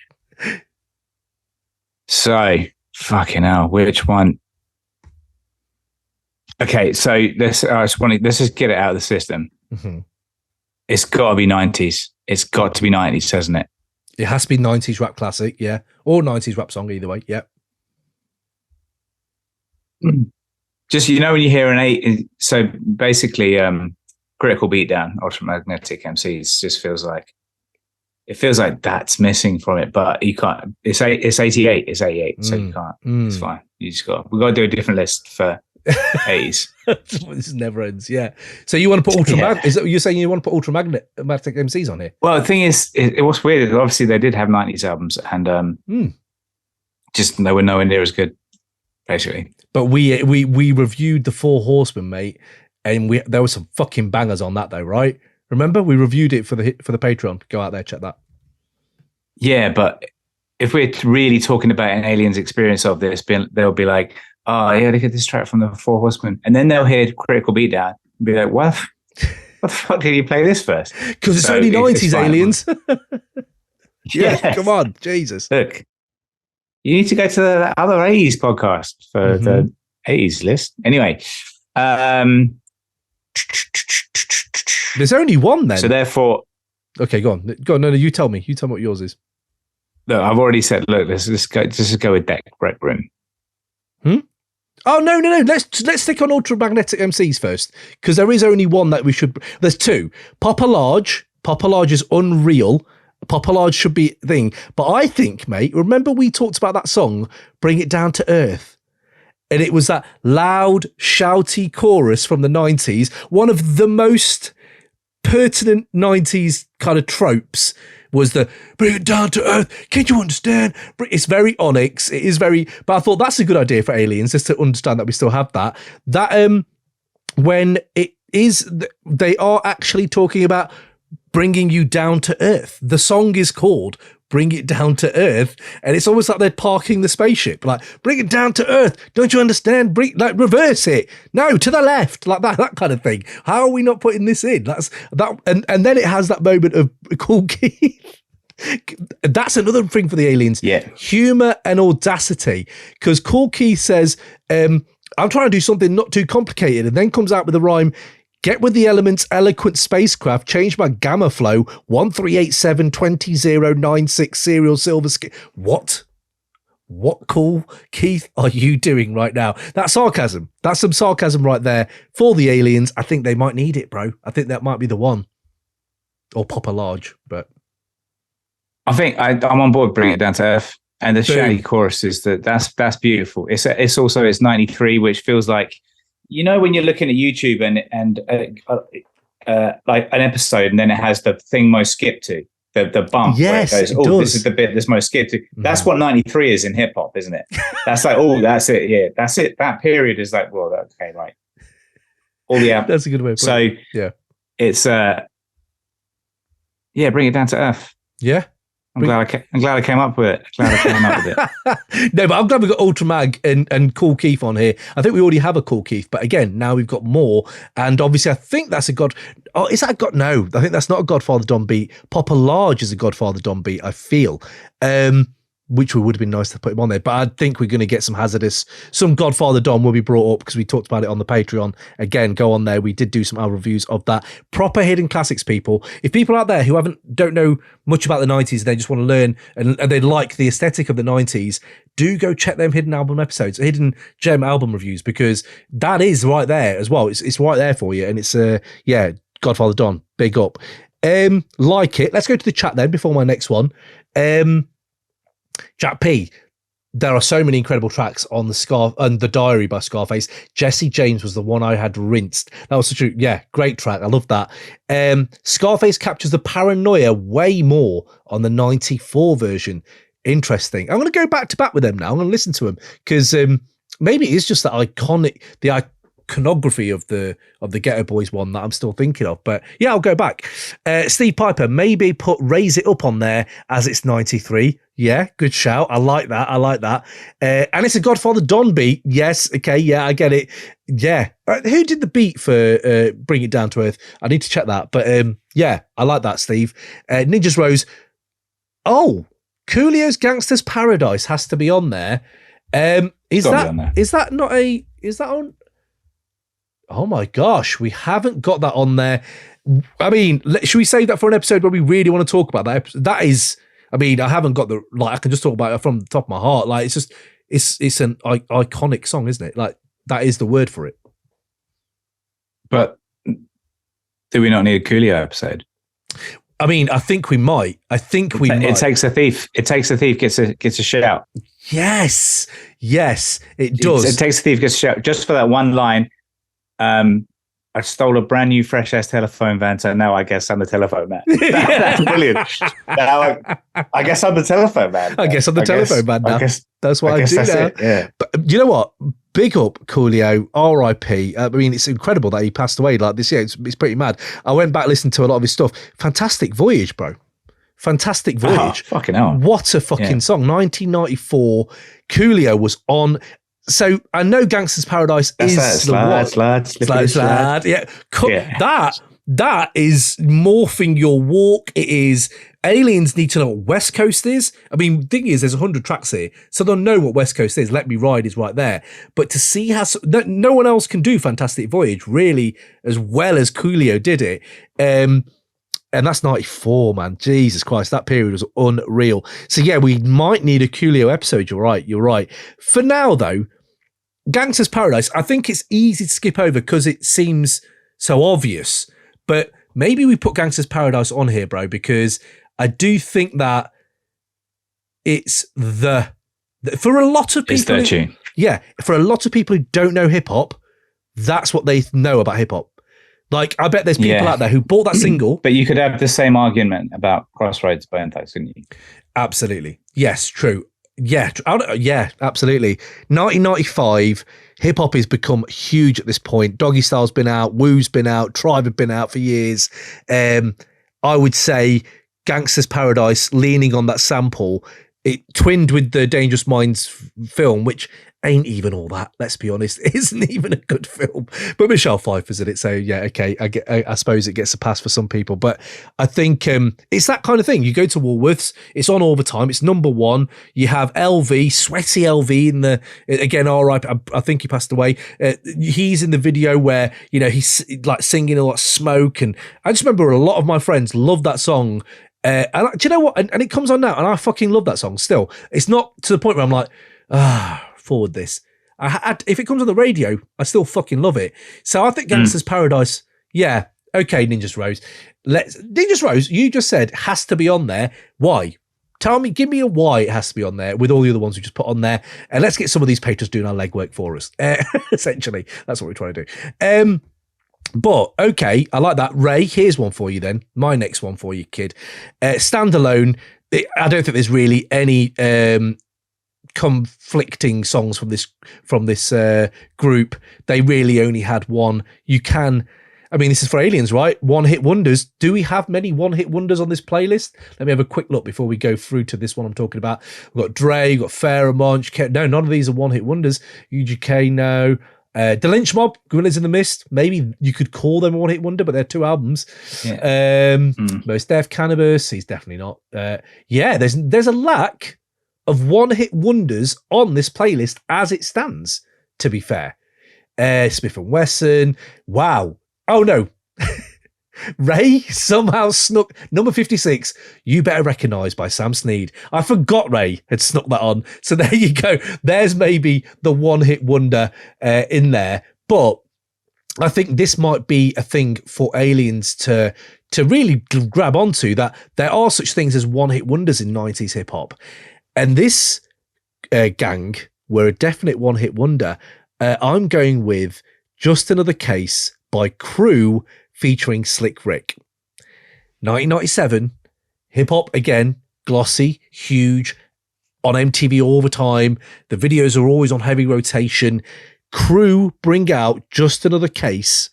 So, fucking hell, which one? Okay, so let's just get it out of the system. Mm-hmm. It's got to be 90s. It's got to be 90s, hasn't it? It has to be 90s rap classic, yeah. Or 90s rap song, either way, yeah. Just, when you hear so basically, Critical Beatdown, Ultramagnetic MCs just feels like that's missing from it, but you can't. It's 88. It's 88, so you can't. It's fine. We got to do a different list for 80s. This never ends. Yeah. So you want to put Ultramagnetic? Is that what you're saying? You want to put Ultramagnetic MCs on here? Well, the thing is, it was weird. Obviously, they did have 90s albums, and just they were nowhere near as good, basically. But we reviewed the Four Horsemen, mate, and there were some fucking bangers on that, though, right? Remember, we reviewed it for the Patreon. Go out there, check that. Yeah, but if we're really talking about an alien's experience of this, they'll be like, oh, yeah, look at this track from the Four Horsemen. And then they'll hear Critical Beatdown and be like, what the fuck did you play this first? Because it's only 90s, aliens. Yeah, come on, Jesus. Look, you need to go to the other 80s podcast for the 80s list. Anyway, there's only one then. So therefore, okay, go on. No, you tell me. You tell me what yours is. No, I've already said. Look, let's just go with Deck Rec Room. Oh no! Let's stick on Ultramagnetic MCs first, because there is only one that we should. There's two. Papa Large is unreal. Papa Large should be a thing. But I think, mate, remember we talked about that song, Bring It Down to Earth? And it was that loud, shouty chorus from the 90s. One of the most pertinent 90s kind of tropes was the bring it down to earth. Can't you understand? It's very Onyx. It is very, but I thought that's a good idea for aliens, just to understand that we still have that. That when it is, they are actually talking about bringing you down to earth. The song is called Bring It Down to Earth, and it's almost like they're parking the spaceship, like bring it down to earth. Don't you understand? Reverse it. No, to the left, like that kind of thing. How are we not putting this in? That's that, and then it has that moment of Cool Keith. That's another thing for the aliens. Yeah, humor and audacity. Because Cool Keith says, "I'm trying to do something not too complicated," and then comes out with a rhyme. Get with the elements, eloquent spacecraft, change my gamma flow, 1387-20096 serial silver skin. What Cool Keith are you doing right now? That's sarcasm. That's some sarcasm right there for the aliens. I think they might need it, bro. I think that might be the one. Or Papa Large, but. I think I'm on board bringing it down to earth. And the shouty chorus is that's beautiful. It's also 93, which feels like, when you're looking at YouTube and like an episode, and then it has the thing most skipped to, the bump. Yes, where it goes, this is the bit that's most skipped to. That's what 93 is in hip hop, isn't it? That's like, that's it. Yeah, that's it. That period is like, well, okay, right. All the that's a good way of putting it. Yeah, it's bring it down to earth. Yeah. I'm glad I came up with it. No, but I'm glad we got Ultramag and Cool Keith on here. I think we already have a Cool Keith, but again, now we've got more. And obviously, I think that's a God. Oh, is that a God? No, I think that's not a Godfather Don beat. Papa Large is a Godfather Don beat, I feel. Which would have been nice to put him on there. But I think we're going to get some Godfather Don will be brought up because we talked about it on the Patreon. Again, go on there. We did do some reviews of that. Proper hidden classics, people. If people out there who don't know much about the 90s, they just want to learn and they like the aesthetic of the 90s, do go check them hidden album episodes, hidden gem album reviews, because that is right there as well. It's right there for you. And it's, Godfather Don, big up. Like it. Let's go to the chat then before my next one. Jack P, there are so many incredible tracks on the Diary by Scarface. Jesse James was the one I had rinsed. That was such a great track. I love that. Scarface captures the paranoia way more on the 94 version. Interesting. I'm going to go back to back with them now. I'm going to listen to them because maybe it's just the iconography of the Ghetto Boys one that I'm still thinking of. But yeah, I'll go back. Steve Piper, maybe put Raise It Up on there as it's 93. Yeah, good shout. I like that. And it's a Godfather Don beat. Yes. Okay. Yeah, I get it. Yeah. Who did the beat for Bring It Down to Earth? I need to check that. But yeah, I like that, Steve. Ninjas Rose. Oh, Coolio's Gangster's Paradise has to be on there. Is that on? Oh my gosh, we haven't got that on there. I mean, should we save that for an episode where we really want to talk about that? That is, I mean, I haven't got I can just talk about it from the top of my heart. Like, it's an iconic song, isn't it? Like, that is the word for it. But do we not need a Coolio episode? I mean, I think we might. It takes a thief. Gets a shout. Yes, it does. It takes a thief, gets a shout. Just for that one line, I stole a brand new fresh ass telephone van, so now I guess I'm the telephone man. That's brilliant. Now I guess I'm the telephone man. I guess I'm the telephone man now. That's what I do now. It, yeah. But you know what? Big up Coolio, R.I.P. I mean, it's incredible that he passed away like this year. It's pretty mad. I went back listening to a lot of his stuff. Fantastic Voyage, bro. Fantastic Voyage. Oh, fucking hell. What a fucking song. 1994. Coolio was on. So I know Gangster's Paradise is slide. Yeah. That is morphing your walk. It is aliens need to know what West Coast is. I mean, the thing is, there's 100 tracks here, so they'll know what West Coast is. Let Me Ride is right there. But to see how no one else can do Fantastic Voyage really as well as Coolio did it. And that's 94, man. Jesus Christ, that period was unreal. So yeah, we might need a Coolio episode. You're right. For now, though, Gangster's Paradise, I think it's easy to skip over because it seems so obvious. But maybe we put Gangster's Paradise on here, bro, because I do think that it's for a lot of people. It's their tune. Yeah, for a lot of people who don't know hip hop, that's what they know about hip hop. Like, I bet there's people out there who bought that single. But you could have the same argument about Crossroads by Anthrax, couldn't you? Absolutely. Yes, true. Yeah, absolutely. 1995, hip hop has become huge at this point. Doggy Style's been out, Wu's been out, Tribe have been out for years. I would say Gangster's Paradise, leaning on that sample, it twinned with the Dangerous Minds film, which ain't even all that, let's be honest. It isn't even a good film. But Michelle Pfeiffer's in it, so yeah, okay, I suppose it gets a pass for some people. But I think it's that kind of thing. You go to Woolworths, it's on all the time, it's number one. You have LV, sweaty LV in the, again, R.I.P., I think he passed away. He's in the video where, you know, he's like singing a lot of Smoke, and I just remember a lot of my friends loved that song. And do you know what? And it comes on now, and I fucking love that song still. It's not to the point where I'm like, forward this. If it comes on the radio, I still fucking love it. So I think Gangster's Paradise, yeah, okay, Ninjas Rose. Ninjas Rose, you just said has to be on there. Why? Give me a why it has to be on there with all the other ones we just put on there. And let's get some of these patrons doing our legwork for us. Essentially, that's what we're trying to do. But okay, I like that. Ray, here's one for you then. My next one for you, kid. Standalone. I don't think there's really any conflicting songs from this group. They really only had one. You can, I mean, this is for Aliens, right? One-hit wonders. Do we have many one-hit wonders on this playlist? Let me have a quick look before we go through to this one I'm talking about. We've got Dre, we've got Pheromone. No, none of these are one-hit wonders. UGK, no. The Lynch Mob, Gorillas in the Mist. Maybe you could call them a one-hit wonder, but they're 2 albums. Yeah. Most Def, Cannabis. He's definitely not. There's a lack of one-hit wonders on this playlist as it stands, to be fair. Smith & Wesson. Wow. Oh, no. Ray somehow snuck number 56, You Better Recognize by Sam Snead. I forgot Ray had snuck that on. So there you go. There's maybe the one-hit wonder in there. But I think this might be a thing for Aliens to really grab onto, that there are such things as one-hit wonders in 90s hip-hop. And this gang were a definite one-hit wonder. I'm going with Just Another Case by Crew featuring Slick Rick. 1997, hip-hop again, glossy, huge, on MTV all the time. The videos are always on heavy rotation. Crew bring out Just Another Case,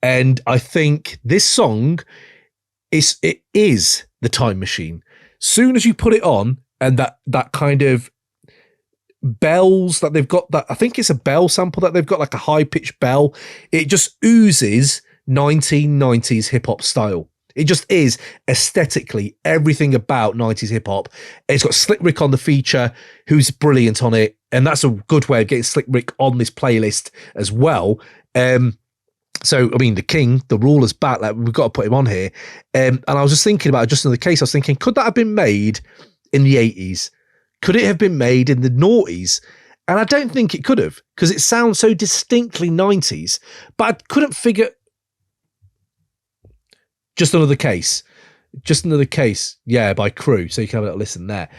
and I think this song is the time machine. Soon as you put it on, and that kind of bells that they've got, that I think it's a bell sample that they've got, like a high-pitched bell, it just oozes 1990s hip-hop style. It just is aesthetically everything about 90s hip-hop. It's got Slick Rick on the feature, who's brilliant on it, and that's a good way of getting Slick Rick on this playlist as well. So, I mean, the king, the ruler's back, like, we've got to put him on here. And I was just thinking about Just Another Case. I was thinking, could that have been made in the 80s? Could it have been made in the noughties? And I don't think it could have, because it sounds so distinctly 90s. But I couldn't figure... Just Another Case. Just Another Case, yeah, by Crew. So you can have a little listen there.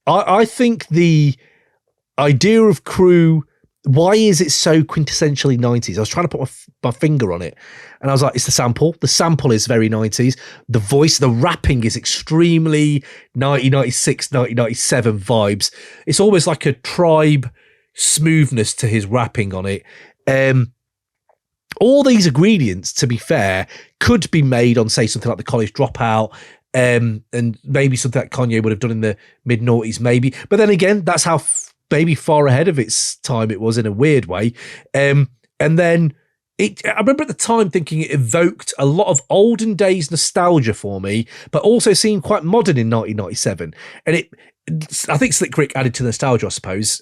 I think the idea of Crew... Why is it so quintessentially 90s? I was trying to put my finger on it. And I was like, it's the sample. The sample is very 90s. The voice, the rapping is extremely 1996, 1997 vibes. It's almost like a Tribe smoothness to his rapping on it. All these ingredients, to be fair, could be made on, say, something like The College Dropout, and maybe something that Kanye would have done in the mid-noughties, maybe. But then again, that's how... maybe far ahead of its time it was, in a weird way. And then I remember at the time thinking it evoked a lot of olden days nostalgia for me, but also seemed quite modern in 1997. And I think Slick Rick added to the nostalgia, I suppose.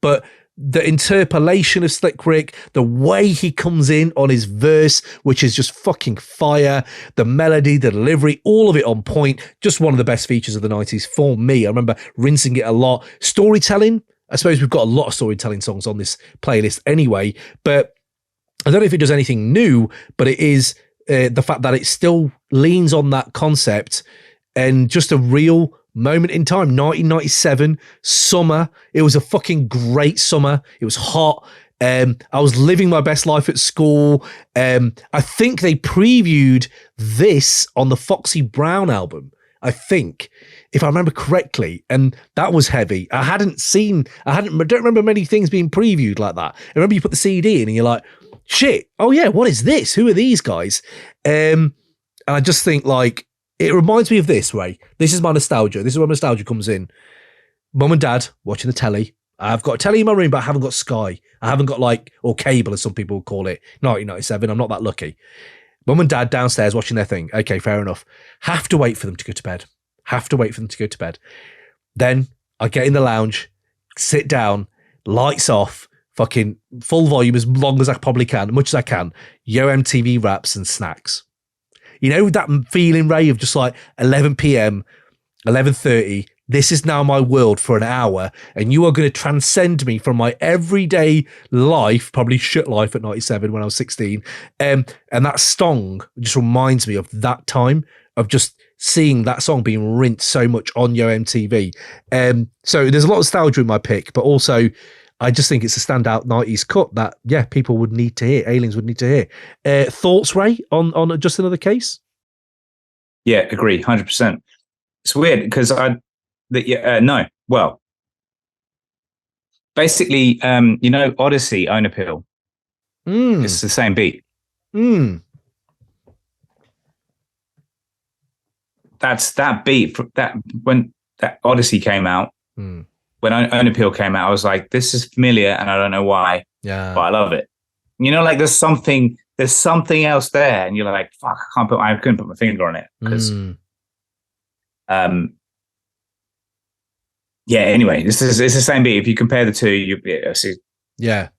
But the interpolation of Slick Rick, the way he comes in on his verse, which is just fucking fire, the melody, the delivery, all of it on point. Just one of the best features of the 90s for me. I remember rinsing it a lot. Storytelling, I suppose we've got a lot of storytelling songs on this playlist anyway, but I don't know if it does anything new, but it is the fact that it still leans on that concept, and just a real moment in time. 1997 summer, it was a fucking great summer. It was hot. I was living my best life at school. I think they previewed this on the Foxy Brown album, I think, if I remember correctly, and that was heavy. I don't remember many things being previewed like that. I remember you put the CD in and you're like, shit, oh yeah, what is this? Who are these guys? And I just think, like, it reminds me of this, Ray. This is my nostalgia. This is where nostalgia comes in. Mum and Dad watching the telly. I've got a telly in my room, but I haven't got Sky. I haven't got, like, or cable, as some people would call it. 1997, I'm not that lucky. Mum and Dad downstairs watching their thing. Okay, fair enough. Have to wait for them to go to bed. Then I get in the lounge, sit down, lights off, fucking full volume as long as I probably can, much as I can. Yo MTV Raps and Snacks. You know that feeling, Ray, of just like 11 p.m., 11:30, this is now my world for an hour, and you are going to transcend me from my everyday life, probably shit life at 97 when I was 16. And that song just reminds me of that time, of just seeing that song being rinsed so much on Yo MTV. So there's a lot of nostalgia in my pick, but also I just think it's a standout 90s cut that, yeah, people would need to hear, aliens would need to hear. Thoughts, Ray, on Just Another Case? Yeah, agree, 100%. It's weird because no. Well, basically, Odyssey, Own a Pill. It's the same beat. That's that beat that when that Odyssey came out. When Own Appeal came out, I was like, this is familiar and I don't know why. Yeah. But I love it. You know, like there's something else there, and you're like, fuck, I couldn't put my finger on it. Because yeah, anyway, it's the same beat. If you compare the two, you see. Yeah.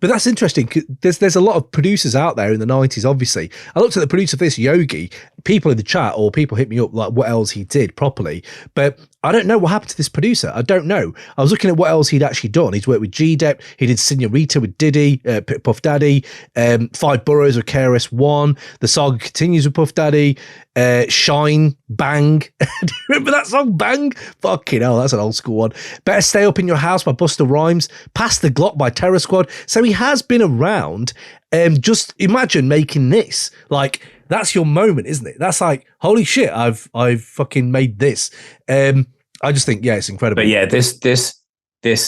But that's interesting. There's a lot of producers out there in the 90s, obviously. I looked at the producer of this, Yogi. People in the chat or people hit me up like what else he did properly. But I don't know what happened to this producer. I don't know. I was looking at what else he'd actually done. He's worked with G-Dep. He did Senorita with Diddy, Puff Daddy, 5 Boroughs with KRS-One. The Saga Continues with Puff Daddy, Shine, Bang. Do you remember that song, Bang? Fucking hell, that's an old school one. Better Stay Up in Your House by Busta Rhymes. Pass the Glock by Terror Squad. So he has been around. Just imagine making this. Like, that's your moment, isn't it? That's like, holy shit, I've fucking made this. I just think, yeah, it's incredible. But yeah, this,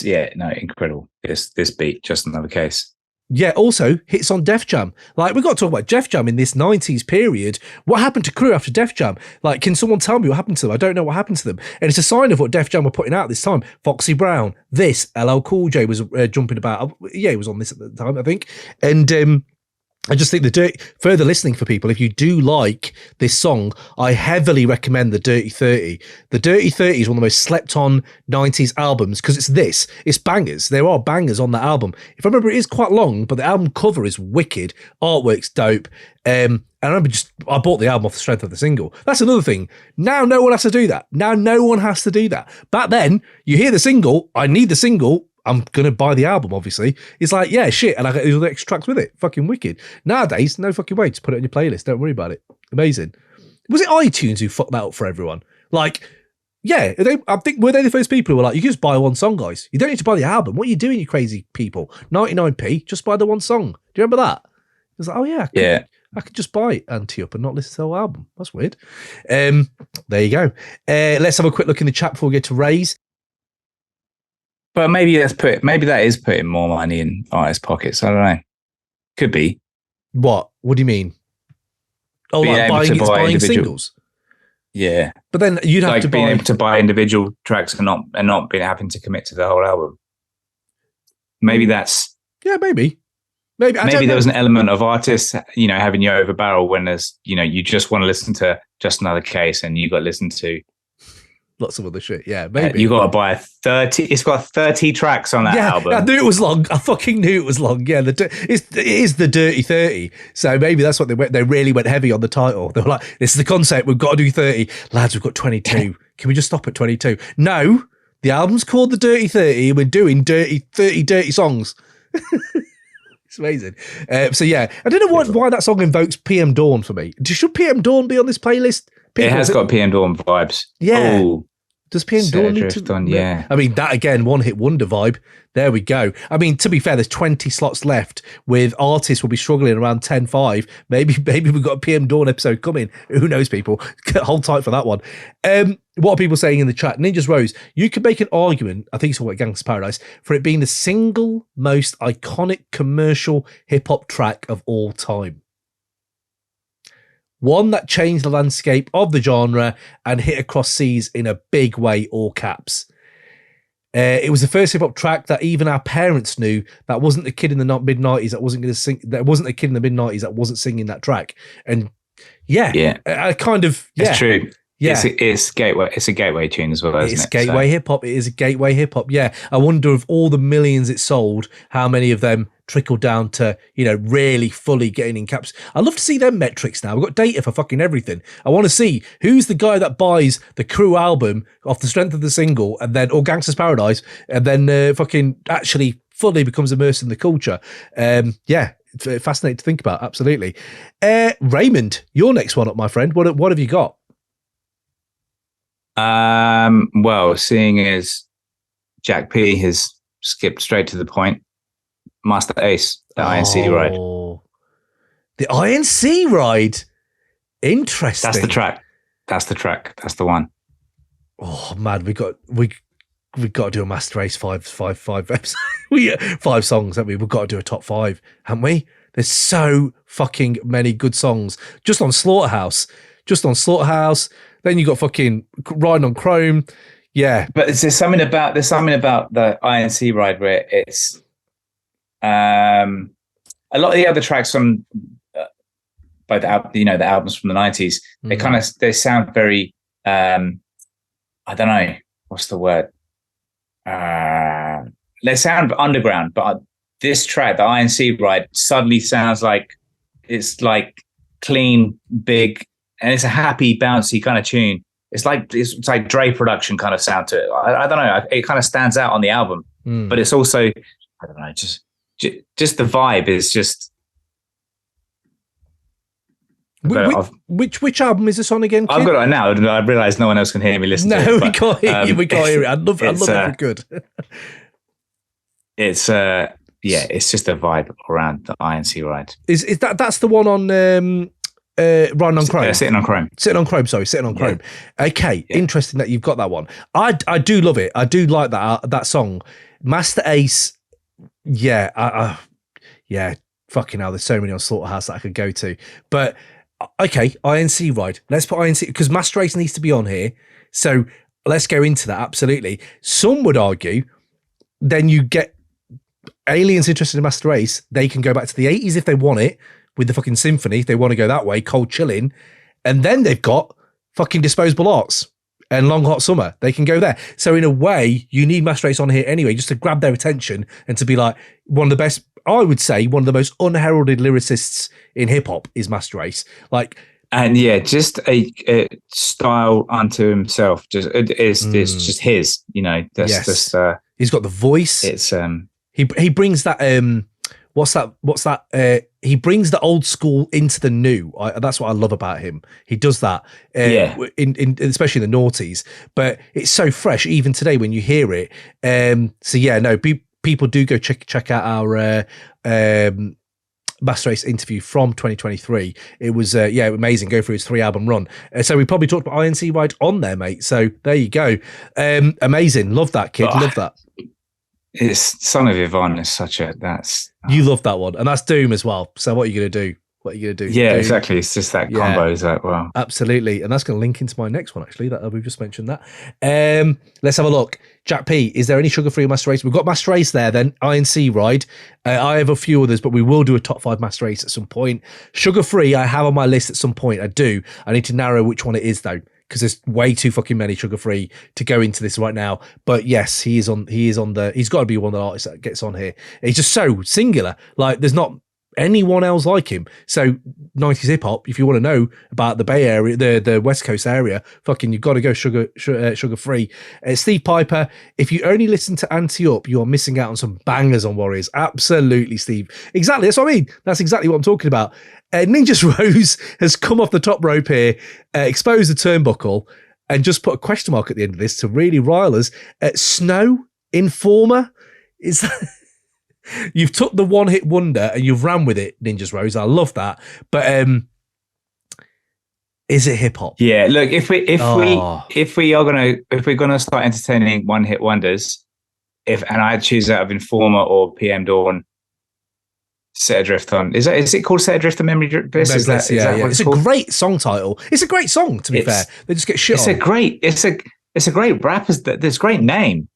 yeah, no, incredible. This beat, just another case. Yeah, also hits on Def Jam. Like, we've got to talk about Def Jam in this 90s period. What happened to Crew after Def Jam? Like, can someone tell me what happened to them? I don't know what happened to them. And it's a sign of what Def Jam were putting out this time. Foxy Brown, this, LL Cool J was jumping about. Yeah, he was on this at the time, I think. And I just think further listening for people, if you do like this song, I heavily recommend the Dirty 30. The Dirty 30 is one of the most slept on 90s albums because it's bangers. There are bangers on that album. If I remember, it is quite long, but the album cover is wicked. Artwork's dope. And I remember I bought the album off the strength of the single. That's another thing. Now no one has to do that. Now no one has to do that. Back then, you hear the single, I need the single, I'm going to buy the album, obviously. It's like, yeah, shit. And I got the extra tracks with it. Fucking wicked. Nowadays, no fucking way. Just put it on your playlist. Don't worry about it. Amazing. Was it iTunes who fucked that up for everyone? Like, yeah, I think, were they the first people who were like, you can just buy one song, guys. You don't need to buy the album. What are you doing, you crazy people? 99p, just buy the one song. Do you remember that? It was like, oh, yeah. I could just buy Anti-Up and not listen to the whole album. That's weird. There you go. Let's have a quick look in the chat before we get to Raise. But maybe that is putting more money in artists' pockets. I don't know. Could be. What? What do you mean? Oh, like buying singles? Yeah. But then you'd have to being able to buy individual tracks and not being having to commit to the whole album. Maybe that's... Yeah, maybe. Maybe there was an element of artists, having you over barrel when there's, you just want to listen to Just Another Case and you got to listen to lots of other shit. Yeah, maybe. You got to buy 30. It's got 30 tracks on that album. I knew it was long. I fucking knew it was long. Yeah, it is the Dirty 30. So maybe that's what they really went heavy on the title. They were like, this is the concept. We've got to do 30. Lads, we've got 22. Can we just stop at 22? No, the album's called the Dirty 30 and we're doing 30 dirty songs. It's amazing. So yeah, I don't know why that song invokes PM Dawn for me. Should PM Dawn be on this playlist? It has got PM Dawn vibes. Yeah. Oh. Does PM Dawn need to? Yeah. I mean, that again, one hit wonder vibe. There we go. I mean, to be fair, there's 20 slots left with artists will be struggling around 10-5. Maybe we've got a PM Dawn episode coming. Who knows, people? Hold tight for that one. What are people saying in the chat? Ninjas Rose, you could make an argument, I think it's all about Gangsta's Paradise, for it being the single most iconic commercial hip-hop track of all time. One that changed the landscape of the genre and hit across seas in a big way, all caps. It was the first hip hop track that even our parents knew that wasn't a kid in the mid-90s that wasn't going to sing. That wasn't a kid in the mid-90s that wasn't singing that track. And I kind of it's true. Yeah, it's gateway. It's a gateway tune as well, isn't it? It's gateway hip hop. It is a gateway hip hop. Yeah, I wonder of all the millions it sold, how many of them trickled down to really fully getting in caps. I'd love to see them metrics now. We've got data for fucking everything. I want to see who's the guy that buys the Crew album off the strength of the single, and then or Gangsta's Paradise, and then fucking actually fully becomes immersed in the culture. Yeah. It's fascinating to think about. Absolutely. Raymond, your next one up, my friend. What have you got? Well, seeing as Jack P has skipped straight to the point, Masta Ace, the INC ride. The INC ride. Interesting. That's the track. That's the one. Oh man, we got to do a Masta Ace five episodes. 5 songs, haven't we? We've got to do a top 5, haven't we? There's so fucking many good songs just on Slaughterhouse. Then you got fucking Riding on Chrome. Yeah. But there's something about the INC ride where it's a lot of the other tracks on both the albums from the 90s, they sound very I don't know what's the word. They sound underground, but this track, the INC ride, suddenly sounds like it's like clean, big, and it's a happy, bouncy kind of tune. It's like Dre production kind of sound to it. I don't know. It kind of stands out on the album, but it's also, I don't know, just the vibe is just. Which album is this on again, kid? I've got it now. I realise no one else can hear me listen to it. No, we can't hear you. We can't hear it. I love it for good. It's just a vibe around the INC ride. Is that's the one on Riding on Chrome? Sitting on Chrome. Sitting on Chrome. Okay, interesting that you've got that one. I do love it. I do like that song. Masta Ace, yeah, fucking hell, there's so many on Slaughterhouse that I could go to. But okay, INC ride. Let's put INC, because Masta Ace needs to be on here. So let's go into that, absolutely. Some would argue then you get aliens interested in Masta Ace, they can go back to the 80s if they want it, with the fucking symphony, if they want to go that way, Cold Chilling, and then they've got fucking Disposable Arts and Long Hot Summer. They can go there. So in a way, you need Masta Ace on here anyway, just to grab their attention and to be like, one of the best, I would say, one of the most unheralded lyricists in hip-hop is Masta Ace. Like, and yeah, just a style unto himself. It's just his, you know. That's just he's got the voice. It's he brings that what's that? He brings the old school into the new. That's what I love about him. He does that, in especially in the noughties. But it's so fresh even today when you hear it. So yeah, no, people do go check out our Masta Ace interview from 2023. It was amazing. Go through his 3-album run. So we probably talked about INC Ride on there, mate. So there you go. Amazing. Love that, kid. Love that. It's Son of Yvonne is you love that one, and that's Doom as well. So what are you gonna do? Yeah, Doom. exactly. It's just that combo is like, wow. Absolutely. And that's going to link into my next one, actually, that we've just mentioned that. Let's have a look. Jack P, is there any sugar-free Masta Ace? We've got Masta Ace there then, INC Ride. I have a few others, but we will do a top 5 Masta Ace at some point. Sugar-free, I have on my list at some point. I do. I need to narrow which one it is, though, because there's way too fucking many sugar-free to go into this right now. But yes, he's got to be one of the artists that gets on here. He's just so singular. Like, there's not anyone else like him. So 90s hip hop, if you want to know about the Bay Area, the West Coast area, fucking you've got to go sugar free. Steve Piper, if you only listen to Anti Up, you are missing out on some bangers on Warriors. Absolutely, Steve. Exactly, that's what I mean. That's exactly what I'm talking about. Ninja's Rose has come off the top rope here, exposed the turnbuckle, and just put a question mark at the end of this to really rile us. Snow Informer, is that... You've took the one-hit wonder and you've ran with it, Ninja's Rose. I love that. But is it hip hop? Yeah, look, if we're gonna start entertaining one-hit wonders, and I choose out of Informer or PM Dawn, Set Adrift on. Is it called Set Adrift on Memory Bliss? Is that it's a great song title. It's a great song, to be fair. They just get shit on. It's a great rapper's. There's a great name.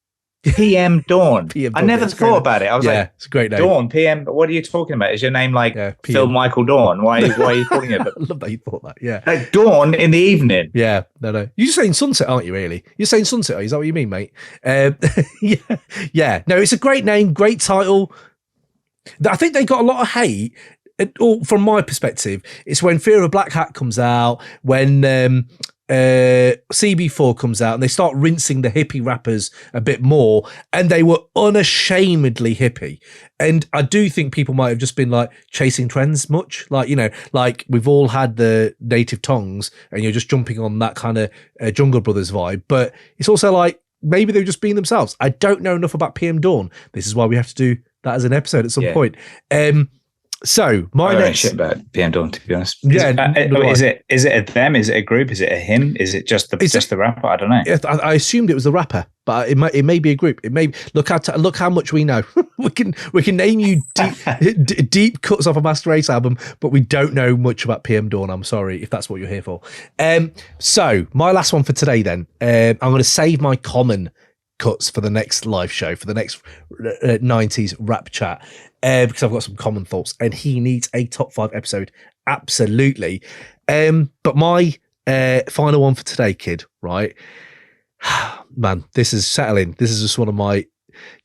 PM Dawn. I never thought about it. I was like, it's a great name. Dawn, PM. What are you talking about? Is your name like Phil Michael Dawn? Why are you calling it? I love that you thought that. Yeah. Like dawn in the evening. Yeah. No. You're just saying sunset, aren't you, really? You're saying sunset. Is that what you mean, mate? Yeah. No, it's a great name, great title. I think they got a lot of hate. From my perspective, it's when Fear of Black Hat comes out, when CB4 comes out, and they start rinsing the hippie rappers a bit more, and they were unashamedly hippie. And I do think people might have just been like chasing trends much, like, you know, like we've all had the native tongues and you're just jumping on that kind of Jungle Brothers vibe. But it's also like maybe they're just being themselves. I don't know enough about PM Dawn. This is why we have to do that as an episode at some point. So my I don't know next shit about PM Dawn, to be honest. Yeah, is it a them? Is it a group? Is it a him? Is it just the rapper? I don't know. I assumed it was the rapper, but it may be a group. It may look how much we know. we can name you deep cuts off a Masta Ace album, but we don't know much about PM Dawn. I'm sorry if that's what you're here for. So my last one for today, then I'm going to save my common cuts for the next live show, for the next 90s rap chat, because I've got some common thoughts, and he needs a top 5 episode, absolutely. But my final one for today, kid, right? Man, this is settling. This is just one of my,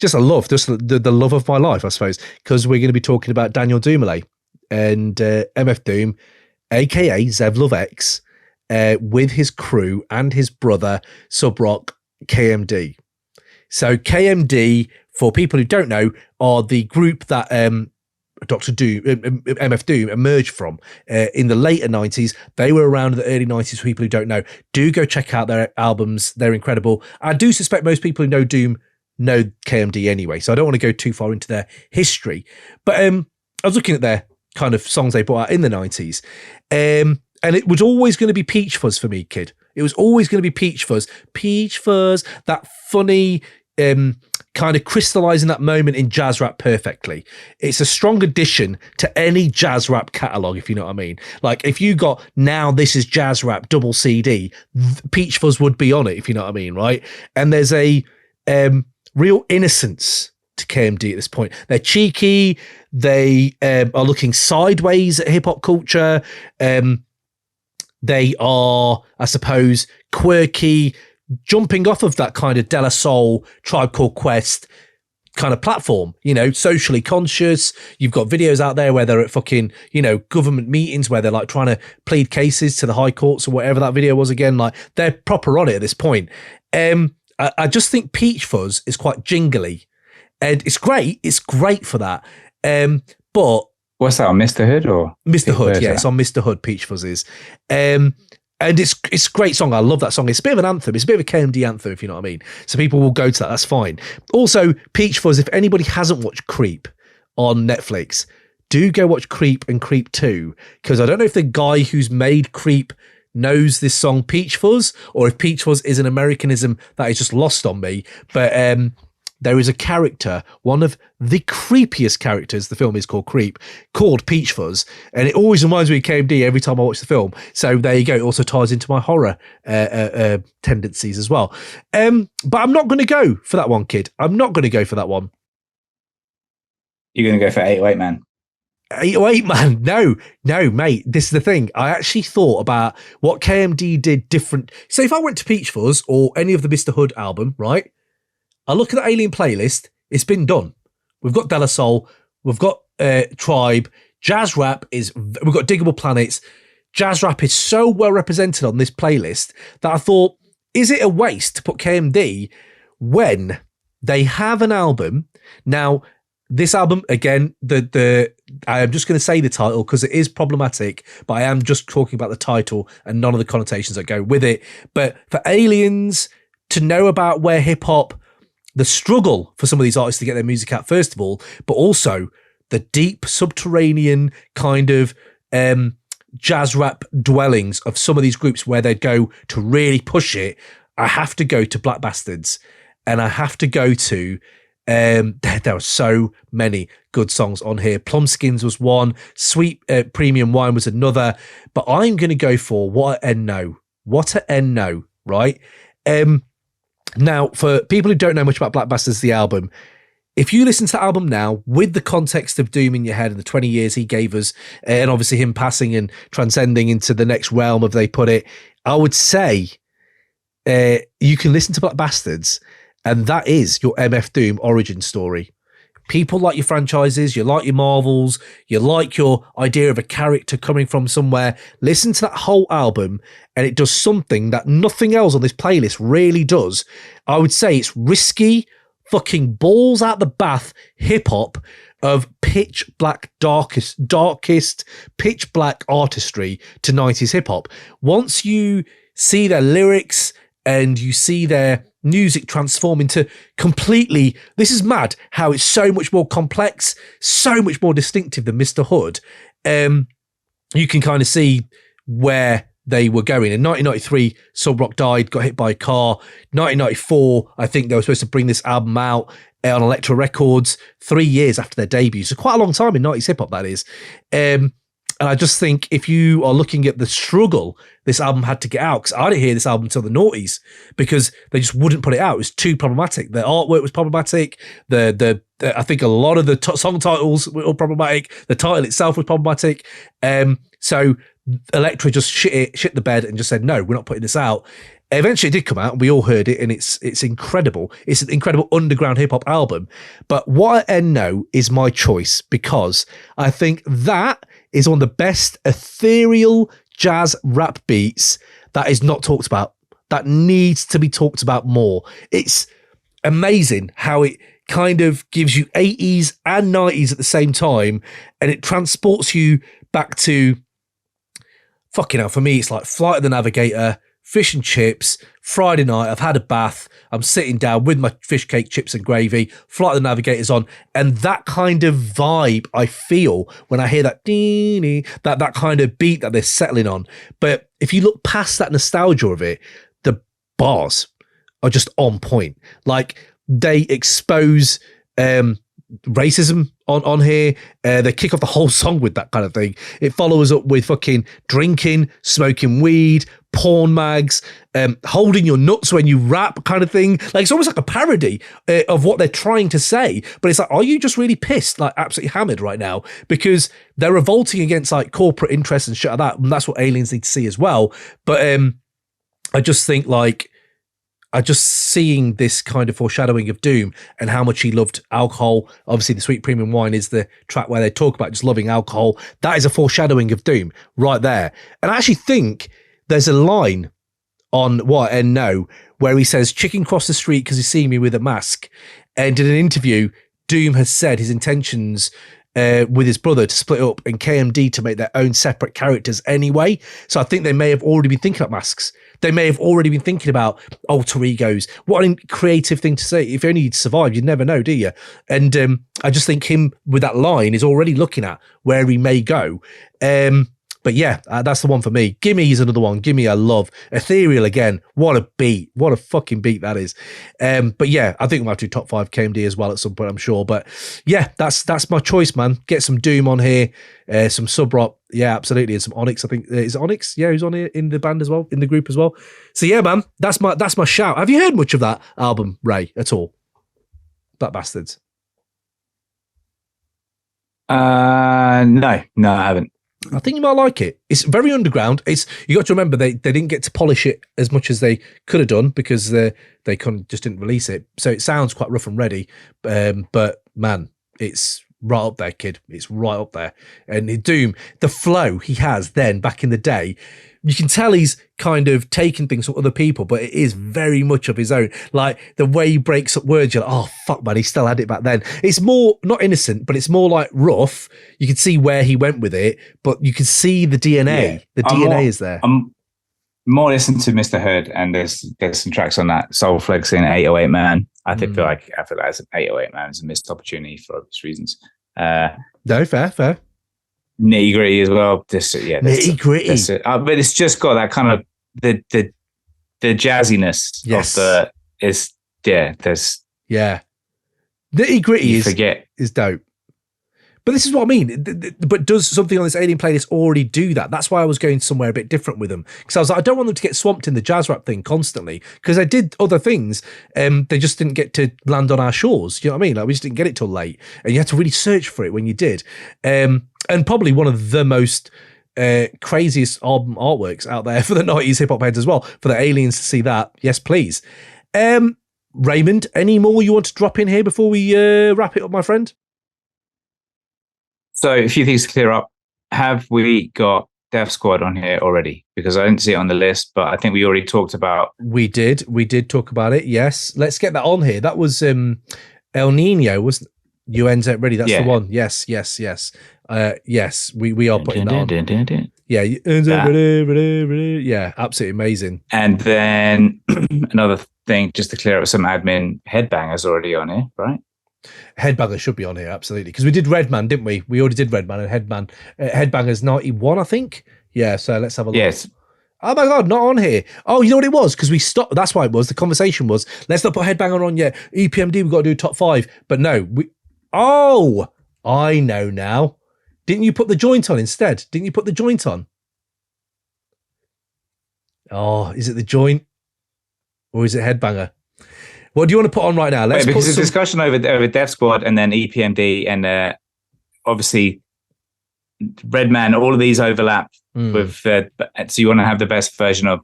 just the love of my life, I suppose, because we're going to be talking about Daniel Dumile and MF Doom, aka Zev Love X, with his crew and his brother Sub Rock KMD. So KMD, for people who don't know, are the group that Dr. Doom, MF Doom emerged from in the later 90s. They were around in the early 90s. For people who don't know, do go check out their albums. They're incredible. I do suspect most people who know Doom know KMD anyway, so I don't want to go too far into their history. But I was looking at their kind of songs they brought out in the 90s, and it was always going to be Peach Fuzz for me, kid. It was always going to be Peach Fuzz. Peach Fuzz, that funny, kind of crystallizing that moment in jazz rap perfectly. It's a strong addition to any jazz rap catalog, if you know what I mean. Like if you got Now This Is Jazz Rap double CD, Peach Fuzz would be on it, if you know what I mean, right? And there's a real innocence to KMD at this point. They're cheeky. They are looking sideways at hip hop culture. They are, I suppose, quirky, jumping off of that kind of De La Soul, Tribe Called Quest kind of platform, you know, socially conscious. You've got videos out there where they're at fucking, you know, government meetings where they're like trying to plead cases to the high courts or whatever that video was again. Like they're proper on it at this point. I just think Peach Fuzz is quite jingly, and it's great. It's great for that. But what's that on Mr. Hood or Mr. Hood? Yeah, it's on Mr. Hood. Peach Fuzz is. And it's a great song. I love that song. It's a bit of an anthem. It's a bit of a KMD anthem, if you know what I mean. So people will go to that. That's fine. Also, Peach Fuzz, if anybody hasn't watched Creep on Netflix, do go watch Creep and Creep 2, because I don't know if the guy who's made Creep knows this song Peach Fuzz, or if Peach Fuzz is an Americanism that is just lost on me. But there is a character, one of the creepiest characters, the film is called Creep, called Peach Fuzz, and it always reminds me of KMD every time I watch the film. So there you go. It also ties into my horror tendencies as well. But I'm not going to go for that one, kid. I'm not going to go for that one. You're going to go for 808 Man? 808 Man? No, mate. This is the thing. I actually thought about what KMD did different. So if I went to Peach Fuzz or any of the Mr. Hood album, right? I look at the Alien playlist, it's been done. We've got De La Soul, we've got Tribe, jazz rap we've got Diggable Planets. Jazz rap is so well represented on this playlist that I thought, is it a waste to put KMD when they have an album? Now, this album, again, I am just going to say the title because it is problematic, but I am just talking about the title and none of the connotations that go with it. But for aliens to know about where hip hop, the struggle for some of these artists to get their music out, first of all, but also the deep subterranean kind of jazz rap dwellings of some of these groups where they'd go to really push it, I have to go to Black Bastards, and I have to go to, there are so many good songs on here. Plumskins was one, Sweet Premium Wine was another, but I'm going to go for What a No, right? Now, for people who don't know much about Black Bastards, the album, if you listen to the album now with the context of Doom in your head and the 20 years he gave us, and obviously him passing and transcending into the next realm, if they put it, I would say you can listen to Black Bastards, and that is your MF Doom origin story. People like your franchises, you like your Marvels, you like your idea of a character coming from somewhere. Listen to that whole album, and it does something that nothing else on this playlist really does. I would say it's risky, fucking balls out the bath hip-hop of pitch black, darkest pitch black artistry to 90s hip-hop. Once you see their lyrics and you see their music transform into completely, this is mad how it's so much more complex, so much more distinctive than Mr. Hood. You can kind of see where they were going. In 1993, Sub Rock died, got hit by a car. 1994, I think they were supposed to bring this album out on Elektra Records 3 years after their debut. So quite a long time in 90s hip-hop, that is. And I just think if you are looking at the struggle this album had to get out, because I didn't hear this album until the noughties, because they just wouldn't put it out. It was too problematic. The artwork was problematic. I think a lot of the song titles were all problematic. The title itself was problematic. So Elektra just shit the bed and just said, no, we're not putting this out. Eventually it did come out and we all heard it, and it's incredible. It's an incredible underground hip hop album. But What I Know is my choice because I think that is one of the best ethereal jazz rap beats that is not talked about, that needs to be talked about more. It's amazing how it kind of gives you 80s and 90s at the same time, and it transports you back to, fucking hell, for me, it's like Flight of the Navigator, fish and chips, Friday night, I've had a bath, I'm sitting down with my fish cake, chips and gravy, Flight of the Navigator's on, and that kind of vibe I feel when I hear that that kind of beat that they're settling on. But if you look past that nostalgia of it, the bars are just on point. Like, they expose racism on here. They kick off the whole song with that kind of thing. It follows up with fucking drinking, smoking weed, porn mags, holding your nuts when you rap kind of thing. Like, it's almost like a parody of what they're trying to say. But it's like, are you just really pissed, like absolutely hammered right now? Because they're revolting against like corporate interests and shit like that. And that's what aliens need to see as well. But I just think like, just seeing this kind of foreshadowing of Doom and how much he loved alcohol. Obviously, the Sweet Premium Wine is the track where they talk about just loving alcohol. That is a foreshadowing of Doom right there. And I actually think there's a line on What I Know where he says, chicken cross the street because he's seen me with a mask. And in an interview, Doom has said his intentions with his brother to split up and KMD to make their own separate characters anyway. So I think they may have already been thinking about masks. They may have already been thinking about alter egos. What a creative thing to say. If only you'd survived, you'd never know, do you? And I just think him with that line is already looking at where he may go. But yeah, that's the one for me. Gimme is another one. Gimme I love. Ethereal again. What a beat. What a fucking beat that is. But yeah, I think we'll have to do top 5 KMD as well at some point, I'm sure. But yeah, that's my choice, man. Get some Doom on here. Some Sub Rock. Yeah, absolutely. And some Onyx. I think is it Onyx? Yeah, who's on here in the band as well, in the group as well. So yeah, man, that's my shout. Have you heard much of that album, Ray, at all? Black Bastards. No, I haven't. I think you might like it. It's very underground. You got to remember they didn't get to polish it as much as they could have done because they just didn't release it. So it sounds quite rough and ready. But man, it's right up there, kid. It's right up there. And Doom, the flow he has then back in the day, you can tell he's kind of taken things from other people, but it is very much of his own. Like the way he breaks up words, you're like, oh fuck, man, he still had it back then. It's more not innocent, but it's more like rough. You can see where he went with it, but you can see the DNA. Yeah. The DNA is there. I'm more listening to Mr. Hood, and there's some tracks on that. Soul Flexing, 808 Man. I feel like it's an 808 Man. It's a missed opportunity for obvious reasons. No, fair. Nitty gritty as well. Nitty gritty. But it's just got that kind of the jazziness yes. of there's nitty gritty is dope. But this is what I mean. But does something on this Alien playlist already do that? That's why I was going somewhere a bit different with them. Because I was like, I don't want them to get swamped in the jazz rap thing constantly. Because they did other things. They just didn't get to land on our shores. You know what I mean? Like, we just didn't get it till late. And you had to really search for it when you did. And probably one of the most craziest album artworks out there for the 90s hip-hop heads as well. For the aliens to see that. Yes, please. Raymond, any more you want to drop in here before we wrap it up, my friend? So a few things to clear up. Have we got Def Squad on here already? Because I didn't see it on the list, but I think we already talked about. We did talk about it. Yes. Let's get that on here. That was El Nino, wasn't UNZ ready? That's the one. Yes. Yes, we are putting that on. Yeah, absolutely amazing. And then another thing, just to clear up some admin, Headbanger's already on here, right? Headbanger should be on here, absolutely, because we did Redman, didn't we? We already did Redman and Headbanger's 91, I think. Yeah, so let's have a look. Yes. Oh my God, not on here. Oh, you know what it was? Because we stopped. That's why it was. The conversation was, let's not put Headbanger on yet. EPMD, we've got to do top 5. But no, I know now. Didn't you put the joint on instead? Didn't you put the joint on? Oh, is it the joint? Or is it Headbanger? What do you want to put on right now? Let's because there's discussion over Death Squad and then EPMD and obviously Redman, all of these overlap with so you want to have the best version of,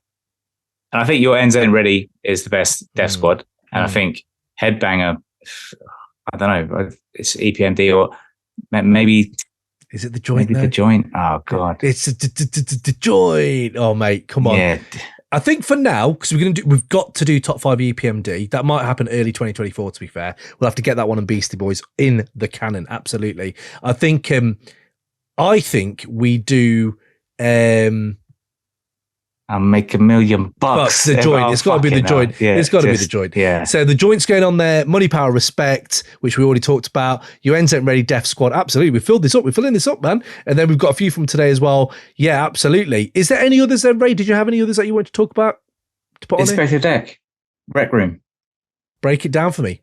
and I think your NZ Ready is the best Death Squad, and I think Headbanger, I don't know, it's EPMD or maybe is it the joint? Maybe the joint. Oh God, it's the joint. Oh mate, come on. Yeah. I think for now, because we've got to do top 5 EPMD. That might happen early 2024. To be fair, we'll have to get that one and Beastie Boys in the canon. Absolutely. I think we do. I'll make $1 million. The joint. It's got to be the joint. Yeah, it's got to be the joint. Yeah. So the joint's going on there. Money, Power, Respect, which we already talked about. UN's Ready, Death Squad. Absolutely. We filled this up. We're filling this up, man. And then we've got a few from today as well. Yeah, absolutely. Is there any others then, Ray? Did you have any others that you want to talk about? To put on Inspectah Deck. Rec Room. Break it down for me.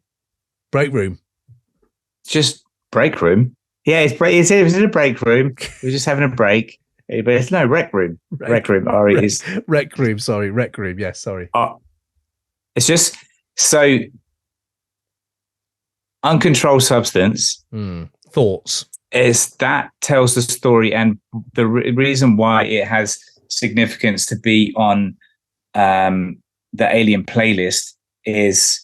Break Room. Just Break Room. Yeah, it's in a break room. We're just having a break. But it's no Rec Room. Rec Room. Rec Room. Sorry, Rec Room. Yes, sorry. It's just so uncontrolled substance. Thoughts. Is that tells the story, and the reason why it has significance to be on the Alien playlist is.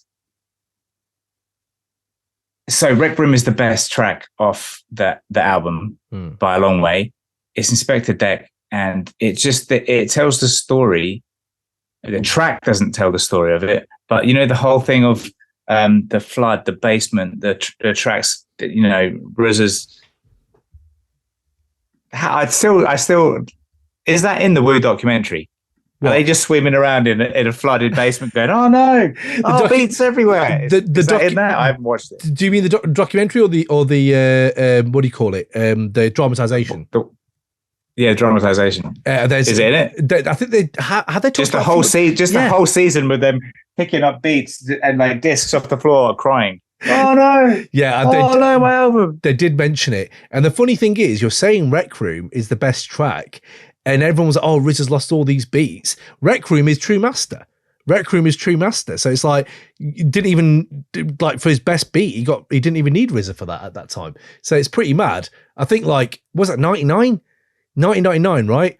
So Rec Room is the best track off the album by a long way. It's Inspectah Deck, and it tells the story. The track doesn't tell the story of it, but you know the whole thing of the flood, the basement, the tracks. You know, RZA's. I still. Is that in the Woo documentary? What? Are they just swimming around in a flooded basement going, oh no, beats everywhere? Is that in there? I haven't watched it. Do you mean the documentary or the what do you call it? The dramatization? Dramatization. Is it in it? I think they had they just the whole the whole season with them picking up beats and like discs off the floor crying. Oh no! Yeah, no, my album. They did mention it, and the funny thing is, you're saying Rec Room is the best track. And everyone was like, oh, Riz has lost all these beats. Rec Room is true master. Rec Room is true master. So it's like, you didn't even, like, for his best beat, he didn't even need RZA for that at that time. So it's pretty mad. I think, like, was that 99? 1999, right?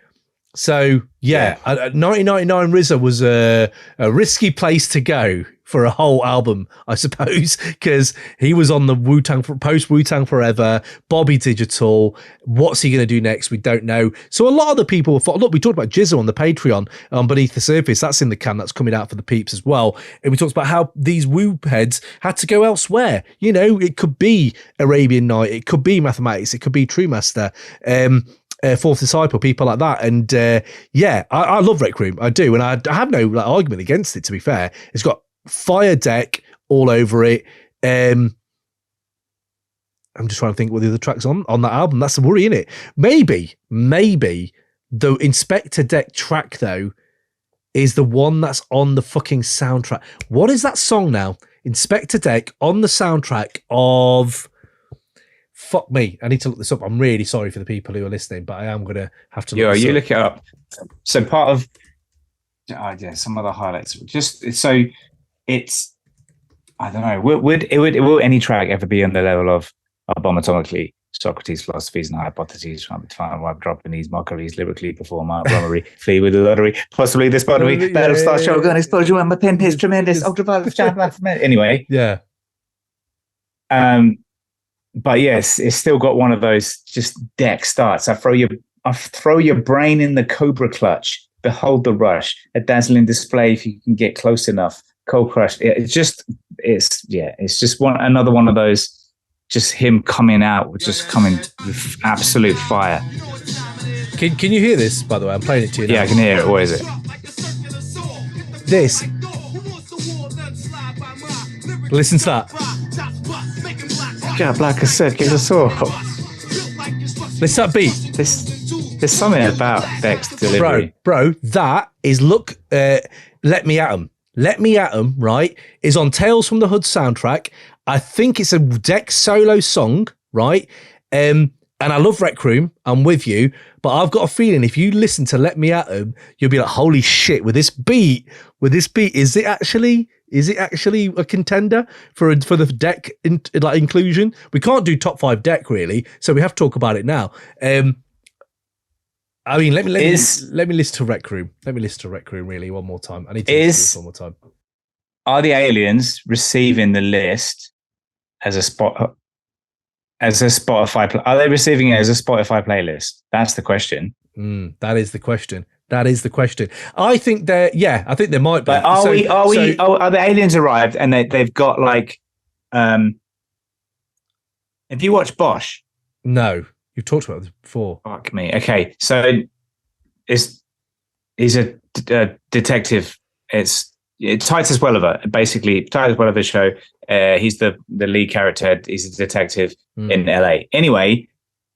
So, yeah. 1999 RZA was a risky place to go for a whole album, I suppose, because he was on the Wu-Tang, post Wu-Tang Forever, Bobby Digital. What's he going to do next? We don't know. So a lot of the people thought, look, we talked about Jizza on the Patreon, Beneath the Surface. That's in the can. That's coming out for the peeps as well. And we talked about how these Wu heads had to go elsewhere. You know, it could be Arabian Night. It could be Mathematics. It could be True Master. Fourth Disciple, people like that. And I love Rec Room. I do. And I have no argument against it, to be fair. It's got Fire Deck all over it. I'm just trying to think what the other tracks on that album. That's the worry, isn't it? Maybe the Inspectah Deck track, though, is the one that's on the fucking soundtrack. What is that song now? Inspectah Deck on the soundtrack of... Fuck me. I need to look this up. I'm really sorry for the people who are listening, but I am going to have to look this up. Look it up. So part of... some of the highlights. Just so... It's, I don't know. Will any track ever be on the level of Abomatomically, Socrates, Philosophies, and Hypotheses, dropping these mockeries, lyrically perform art, robbery, flee with the lottery, possibly this bottomry, battle star, shogun, explosion when my pen is tremendous, ultraviolet, anyway. Yeah. But yes, it's still got one of those just deck starts. I throw your brain in the cobra clutch, behold the rush, a dazzling display if you can get close enough. Cold Crush. It's just another one of those. Just him coming out, just coming with absolute fire. Can you hear this, by the way? I'm playing it to you now. Yeah, I can hear it. What is it? This. Listen to that. Yeah, like I said, get a saw. Listen to that beat. There's something about Deck's delivery. Bro, that is, Let Me At 'Em. Let Me At 'Em, right, is on Tales from the Hood soundtrack. I think it's a Deck solo song, right? And I love Rec Room. I'm with you. But I've got a feeling if you listen to Let Me At 'Em, you'll be like, holy shit, with this beat, is it actually a contender for the Deck inclusion? We can't do top 5 Deck really, so we have to talk about it now. I mean, let me listen to Rec Room. Let me listen to Rec Room really one more time. I need to listen to this one more time. Are the aliens receiving the list as a Spotify? Are they receiving it as a Spotify playlist? That's the question. That is the question. I think there might be. But are the aliens arrived and they've got like? Have you watched Bosch? No, you've talked about this before. Fuck me. Okay, so he's a detective. It's Titus Welliver, basically. Titus Welliver's show. He's the lead character. He's a detective in LA. Anyway,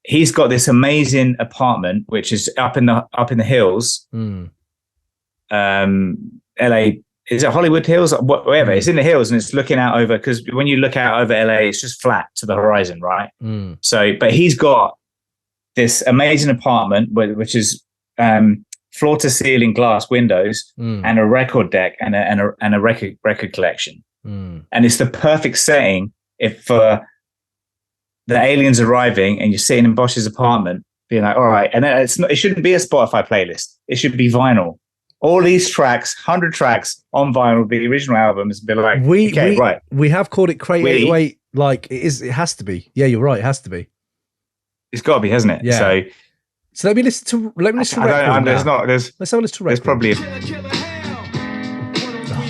he's got this amazing apartment, which is up in the hills. LA, is it Hollywood Hills? Whatever. It's in the hills and it's looking out over, because when you look out over LA, it's just flat to the horizon, right? So, but he's got this amazing apartment which is floor to ceiling glass windows and a record deck and a record collection. And it's the perfect setting for the aliens arriving and you're sitting in Bosch's apartment being like, all right. And then it shouldn't be a Spotify playlist. It should be vinyl. All these tracks, 100 tracks on vinyl, the original albums, be like, right. We have called it Crate 808. Like it has to be. Yeah, you're right. It has to be. It's got to be, hasn't it? Yeah. So let me listen to Rec Room. Let's have a listen to Rec Room. There's probably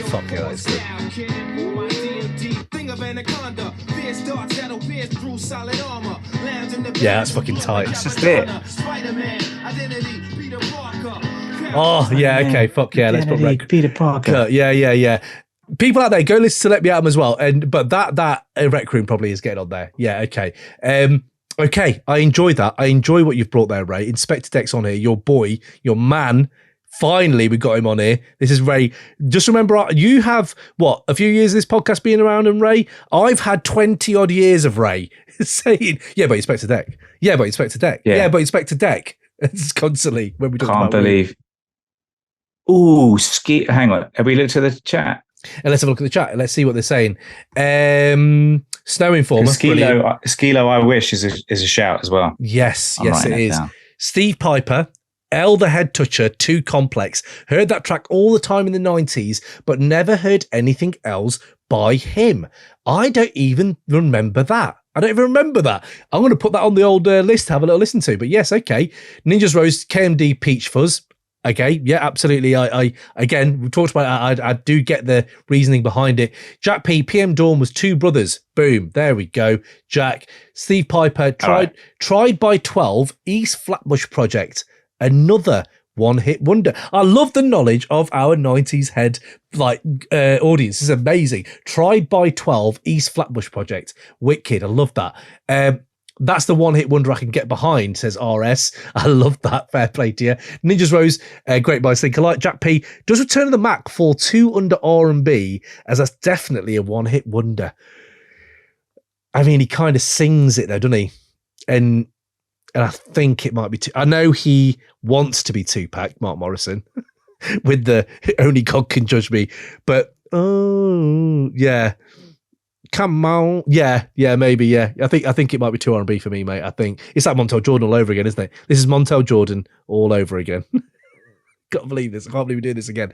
fuck yeah, that's good. Yeah, that's fucking tight. It's just it. Oh, yeah, okay, fuck yeah. Let's put Peter Parker. Yeah. People out there, go listen to Let Me At 'Em as well. But that Rec Room probably is getting on there. Yeah, okay. Okay, I enjoy that. I enjoy what you've brought there, Ray. Inspectah Deck's on here. Your boy, your man. Finally, we got him on here. This is Ray. Just remember, you have, a few years of this podcast being around, and Ray? I've had 20 odd years of Ray saying, yeah, but Inspectah Deck. Yeah, but Inspectah Deck. Yeah, but Inspectah Deck. It's constantly when we talk about Can't believe. Ooh, hang on. Have we looked at the chat? And let's have a look at the chat. Let's see what they're saying. Snow Informer. Skee-Lo, I Wish is a shout as well. Yes, it is. Down. Steve Piper, L the Head Toucher, Too Complex. Heard that track all the time in the 90s, but never heard anything else by him. I don't even remember that. I'm going to put that on the old list to have a little listen to. But yes, okay. Ninja's Rose, KMD, Peach Fuzz. Okay, yeah, absolutely. I again, we talked about it. I do get the reasoning behind it. Jack P, PM Dawn was two brothers. Boom, there we go. Jack, Steve Piper, tried by 12, East Flatbush Project, another one-hit wonder. I love the knowledge of our 90s head audience. This is amazing. Tried by 12, East Flatbush Project, wicked. I love that. That's the one-hit wonder I can get behind, says RS. I love that. Fair play to you. Ninja's Rose, great by Think Alike. Jack P, does Return of the Mac fall too under R&B, as that's definitely a one-hit wonder? I mean, he kind of sings it though, doesn't he? And I think it might be I know he wants to be Tupac, Mark Morrison, with the Only God Can Judge Me. But, yeah. Come on. Yeah, maybe, yeah. I think it might be too R&B for me, mate. I think it's like Montel Jordan all over again, isn't it? This is Montel Jordan all over again. Can't believe this. I can't believe we're doing this again.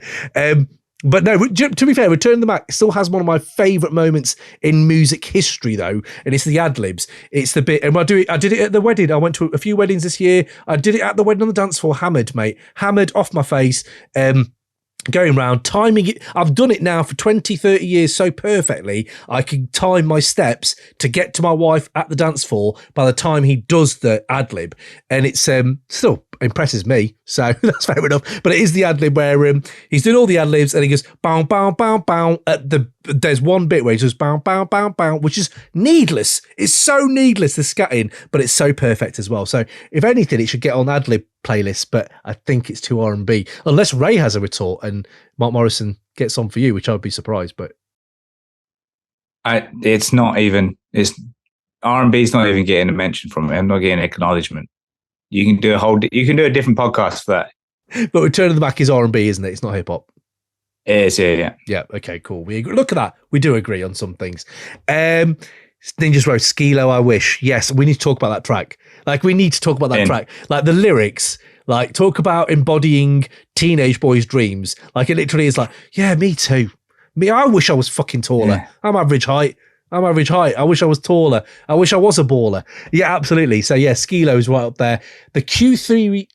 But no, to be fair, Return of the Mac still has one of my favourite moments in music history, though, and it's the ad-libs. It's the bit, and I did it at the wedding. I went to a few weddings this year. I did it at the wedding on the dance floor, hammered, mate. Hammered off my face. going around, timing it. I've done it now for 20, 30 years so perfectly. I can time my steps to get to my wife at the dance floor by the time he does the ad lib. And it's still impresses me. So that's fair enough. But it is the ad lib where he's doing all the ad libs and he goes bow, bow, bow, bow. There's one bit where he goes bow, bow, bow, bow, which is needless. It's so needless, the scatting, but it's so perfect as well. So if anything, it should get on ad lib playlist, but I think it's too R&B unless Ray has a retort and Mark Morrison gets on for you, which I would be surprised. But it's R&B's not even getting a mention from it. I'm not getting acknowledgement. You can do a different podcast for that. But Return of the Mac is R&B, isn't it? It's not hip hop. It is, yeah. Yeah. Okay. Cool. We agree. Look at that. We do agree on some things. Ninjas wrote Skee-Lo, I wish. Yes, we need to talk about that track. Like, we need to talk about that track. Like, the lyrics, like, talk about embodying teenage boys' dreams. Like, it literally is like, yeah, me too. I wish I was fucking taller. Yeah. I'm average height. I wish I was taller. I wish I was a baller. Yeah, absolutely. So, yeah, Skee-Lo's right up there. The Q3...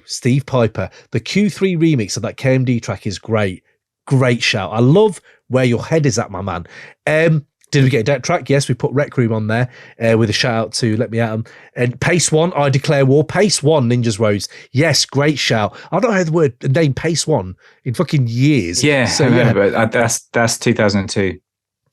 Steve Piper. The Q3 remix of that KMD track is great. Great shout. I love where your head is at, my man. Did we get a deck track? Yes, we put Rec Room on there with a shout out to Let Me At 'Em. And Pace One, I Declare War. Pace One, Ninjas Rose. Yes, great shout. I've not heard the name Pace One in fucking years. Yeah, so yeah, but that's 2002.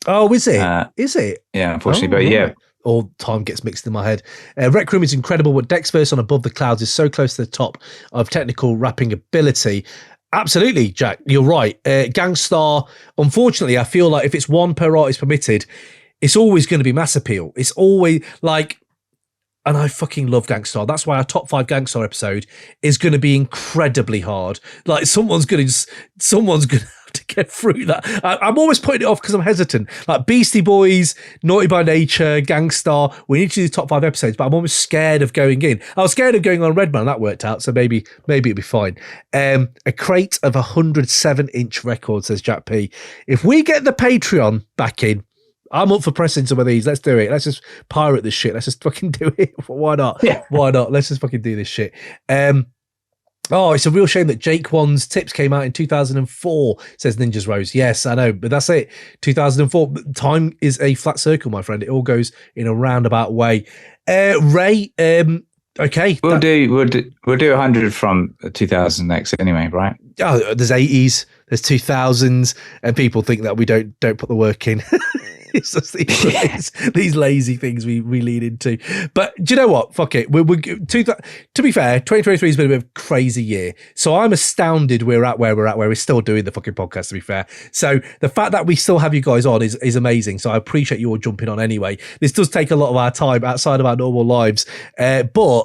Oh, is it? Is it? Yeah, unfortunately, but yeah. All time gets mixed in my head. Rec Room is incredible, but Deck's verse on Above the Clouds is so close to the top of technical rapping ability. Absolutely, Jack, you're right. Gangstar, unfortunately, I feel like if it's one per artist permitted, it's always going to be mass appeal. It's always like, and I fucking love Gangstar. That's why our top 5 Gangstar episode is going to be incredibly hard. Like, someone's going to have to get through that. I'm always putting it off because I'm hesitant. Like Beastie Boys, Naughty by Nature, Gangstar. We need to do top 5 episodes, but I'm almost scared of going in. I was scared of going on Redman. That worked out, so maybe it'll be fine. A crate of 107-inch records, says Jack P. If we get the Patreon back in, I'm up for pressing some of these. Let's do it. Let's just pirate this shit. Let's just fucking do it. Why not? Yeah. Why not? Let's just fucking do this shit. Oh, it's a real shame that Jake One's Tips came out in 2004, says Ninjas Rose. Yes, I know, but that's it. 2004. Time is a flat circle, my friend. It all goes in a roundabout way. Ray, okay. We'll do 100 from 2000 next anyway, right? Oh, there's 80s, there's 2000s, and people think that we don't put the work in. It's just these lazy things we lead into. But do you know what? Fuck it. To be fair, 2023 has been a bit of a crazy year. So I'm astounded we're at where we're at, where we're still doing the fucking podcast, to be fair. So the fact that we still have you guys on is amazing. So I appreciate you all jumping on anyway. This does take a lot of our time outside of our normal lives. But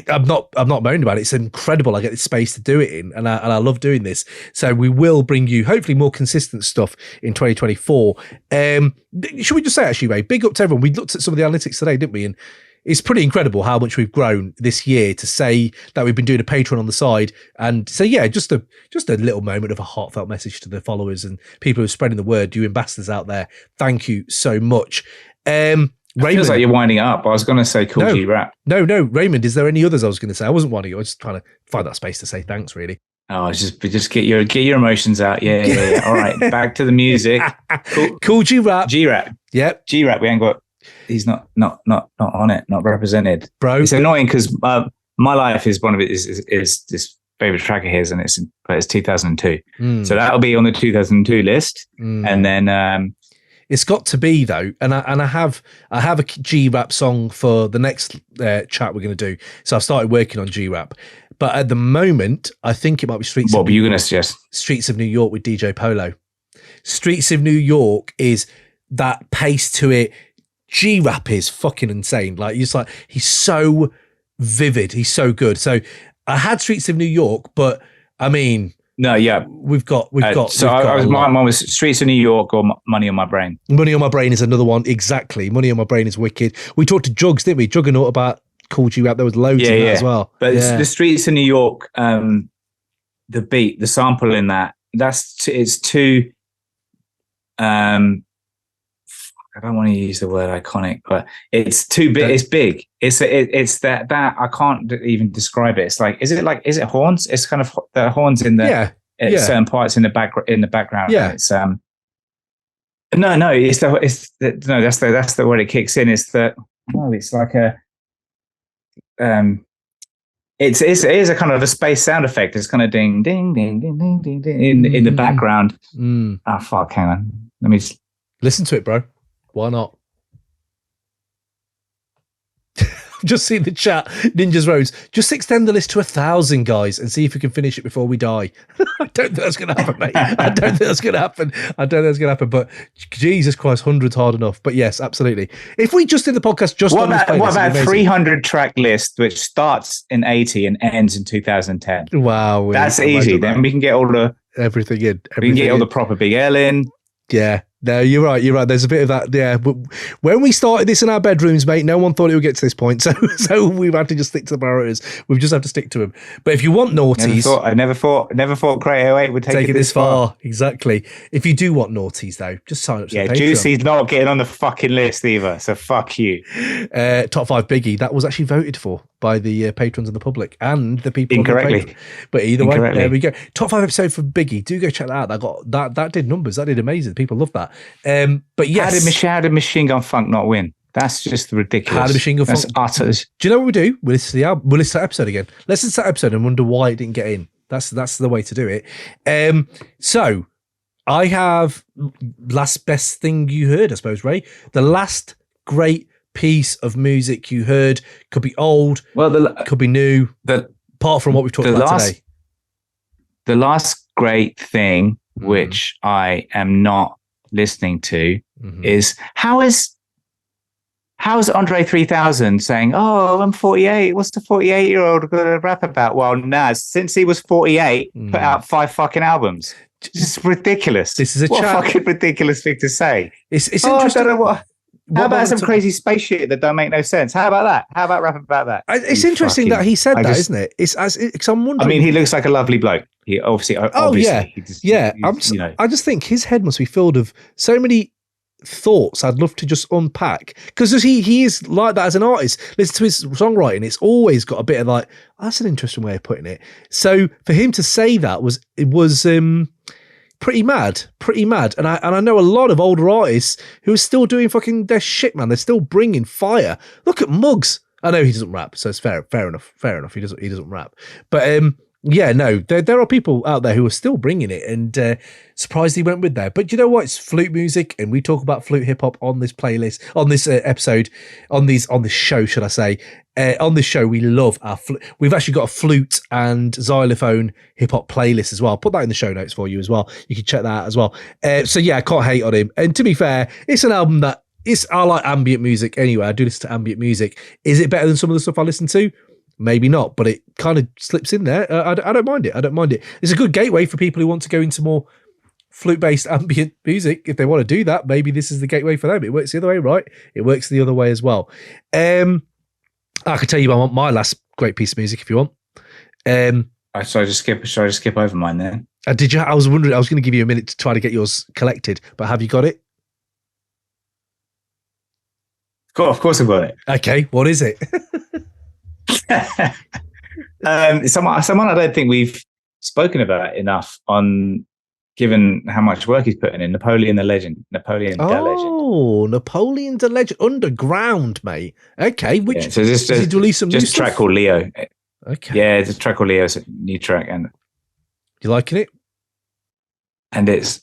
I'm not moaning about it. It's incredible. I get this space to do it in, and I love doing this. So we will bring you hopefully more consistent stuff in 2024. Should we just say, actually, Ray, big up to everyone. We looked at some of the analytics today, didn't we? And it's pretty incredible how much we've grown this year. To say that we've been doing a Patreon on the side, and so yeah, just a little moment of a heartfelt message to the followers and people who are spreading the word. You ambassadors out there, thank you so much. Raymond, feels like you're winding up. I was going to say Cool G Rap. No, Raymond, is there any others I was going to say? I wasn't winding you. I was just trying to find that space to say thanks, really. Oh, just get your emotions out. Yeah. All right, back to the music. Cool G Rap. G-Rap. Yep. G-Rap. We ain't got. He's not on it. Not represented, bro. It's annoying because My Life is one of it is this favorite track of his, and it's 2002. So that'll be on the 2002 list, and then. It's got to be though, and I have a G-Rap song for the next chat we're going to do. So I've started working on G-Rap, but at the moment I think it might be Streets. What were you going to suggest? Streets of New York with DJ Polo. Streets of New York is that pace to it. G-Rap is fucking insane. Like he's so vivid. He's so good. So I had Streets of New York, but I mean. No, yeah, we've got. So mine was Streets of New York or Money on My Brain. Money on My Brain is another one. Exactly, Money on My Brain is wicked. We talked to Jugs, didn't we? Juggernaut about Cool G Rap. There was loads in that as well. But the Streets of New York, the beat, the sample in that. It's too. I don't want to use the word iconic, but it's too big. It's big. It's that I can't even describe it. It's like, is it horns? It's kind of the horns in the at certain parts in the background. Yeah. It's that's the word it kicks in. It's like a it is a kind of a space sound effect. It's kind of ding ding ding ding ding ding ding in the background. Fuck, hang on. Let me just listen to it, bro. Why not? Just see the chat. Ninjas Rose. Just extend the list to 1,000, guys, and see if we can finish it before we die. I don't think that's going to happen, mate. I don't think that's going to happen. But Jesus Christ, 100's hard enough. But yes, absolutely. If we just did the podcast just on this playlist, what about 300 track list which starts in 80 and ends in 2010? Wow, that's easy. Then we can get all the everything in. We can get all the proper Big L in. Yeah. No, you're right. There's a bit of that. Yeah. When we started this in our bedrooms, mate, no one thought it would get to this point. So we've had to just stick to the priorities. We've just have to stick to them. But if you want naughties... I never thought Crate 08 would take it this far. Exactly. If you do want naughties, though, just sign up to the Patreon. Juicy's not getting on the fucking list either. So fuck you. Top 5 Biggie. That was actually voted for by the patrons and the public and the people incorrectly. But either way, there we go. Top 5 episode for Biggie. Do go check that out. That did numbers. That did amazing. People love that. But yes, how did Machine Gun Funk not win? That's just ridiculous. How did Machine Gun Funk? Utter. Do you know what we do? We'll listen to the album. We'll listen to that episode again. Let's listen to that episode and wonder why it didn't get in. That's the way to do it. So I have last best thing you heard, I suppose, Ray. The last great piece of music you heard could be old, could be new. Apart from what we've talked about today, the last great thing, which I am not listening to, is how is Andre 3000 saying, "Oh, I'm 48. What's the 48-year-old going to rap about?" Well, Nas, since he was 48, put out 5 fucking albums. It's ridiculous. This is a fucking ridiculous thing to say. It's interesting. I don't know what. How about some crazy space shit that don't make no sense? How about that? How about rapping about that? It's interesting that he said that, isn't it? It's I'm wondering. I mean, he looks like a lovely bloke. He obviously. I just think his head must be filled of so many thoughts I'd love to just unpack, because he is like that as an artist. Listen to his songwriting; it's always got a bit of like, that's an interesting way of putting it. So for him to say that was pretty mad. And I know a lot of older artists who are still doing fucking their shit, man. They're still bringing fire. Look at Muggs. I know he doesn't rap, so it's fair enough. He doesn't rap. But there are people out there who are still bringing it, and surprised he went with that. But you know what? It's flute music, and we talk about flute hip hop on this playlist, on this episode, on this show, should I say? On this show, we love our flute. We've actually got a flute and xylophone hip hop playlist as well. I'll put that in the show notes for you as well. You can check that out as well. So yeah, I can't hate on him. And to be fair, it's an album that I like ambient music anyway. I do listen to ambient music. Is it better than some of the stuff I listen to? Maybe not, but it kind of slips in there. I don't mind it. It's a good gateway for people who want to go into more flute-based ambient music. If they want to do that, maybe this is the gateway for them. It works the other way, right? It works the other way as well. I could tell you about my last great piece of music if you want. Should I just skip over mine then? Did you? I was wondering. I was going to give you a minute to try to get yours collected, but have you got it? Of course I've got it. Okay, what is it? Someone I don't think we've spoken about enough on, given how much work he's putting in. Napoleon the Legend. Oh, Napoleon the Legend. Underground, mate. Okay, so just did he release some new just a track called Leo. Okay. Yeah, it's a track called Leo. It's a new track, and you liking it? And it's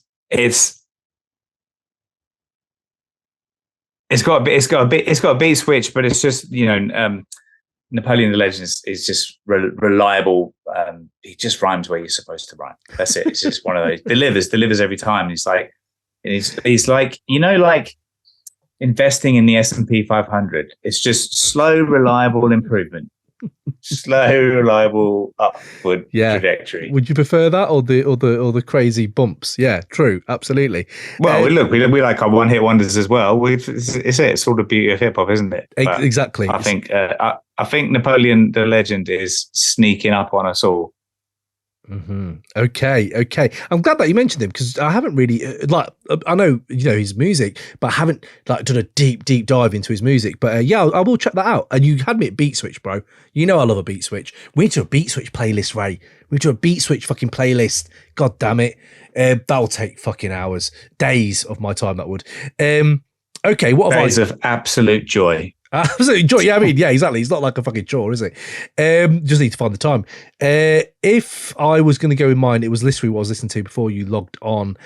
got a beat switch, but it's just, Napoleon the Legend is just reliable. He just rhymes where you're supposed to rhyme. That's it. It's just one of those delivers every time. He's like investing in the S&P 500. It's just slow, reliable improvement. Slow, reliable upward trajectory. Would you prefer that or the crazy bumps? Yeah, true, absolutely. Well, look, we like our one-hit wonders as well. It's all the beauty of hip hop, isn't it? But exactly. I think Napoleon the Legend is sneaking up on us all. Okay. I'm glad that you mentioned him because I haven't really I know his music, but I haven't done a deep dive into his music. But yeah, I will check that out. And you had me at Beat Switch, bro. You know I love a Beat Switch. We need to do a Beat Switch playlist, Ray. We need to do a Beat Switch fucking playlist. God damn it, that'll take fucking hours, days of my time. That would. Okay, what have days of absolute joy. Absolutely joy. Yeah, I mean, yeah, exactly. It's not like a fucking chore, is it? Just need to find the time. If I was going to go in mine, it was literally what I was listening to before you logged on.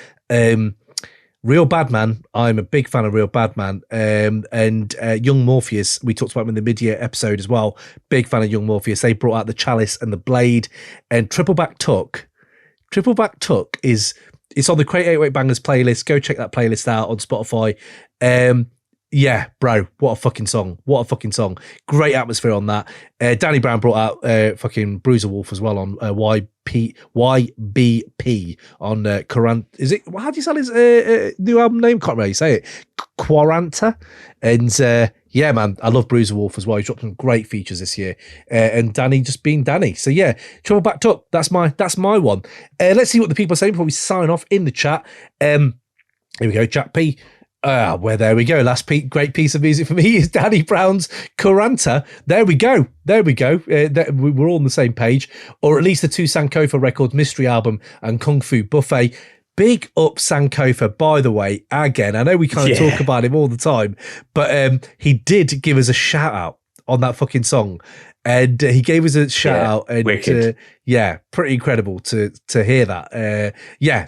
Real Bad Man. I'm a big fan of Real Bad Man. And Young Morpheus, we talked about him in the mid-year episode as well. Big fan of Young Morpheus. They brought out the Chalice and the Blade. And Triple Back Tuck is, it's on the Crate 808 Bangers playlist. Go check that playlist out on Spotify. Yeah, bro, what a fucking song. Great atmosphere on that. Danny Brown brought out fucking Bruiser Wolf as well on YBP on Quaranta. Is it, how do you spell his new album name? Can't really say it. Quaranta. And yeah, man, I love Bruiser Wolf as well. He's dropped some great features this year. And Danny just being Danny. So yeah, Trouble Backed Up. That's my one. Let's see what the people are saying before we sign off in the chat. Here we go, Jack P. Well, there we go. Last great piece of music for me is Danny Brown's Quaranta. There we go. We're all on the same page, or at least the two Sankofa Records Mystery Album and Kung Fu Buffet. Big up Sankofa, by the way. Again, I know we kind of talk about him all the time, but he did give us a shout out on that fucking song. And he gave us a shout out, and pretty incredible to hear that.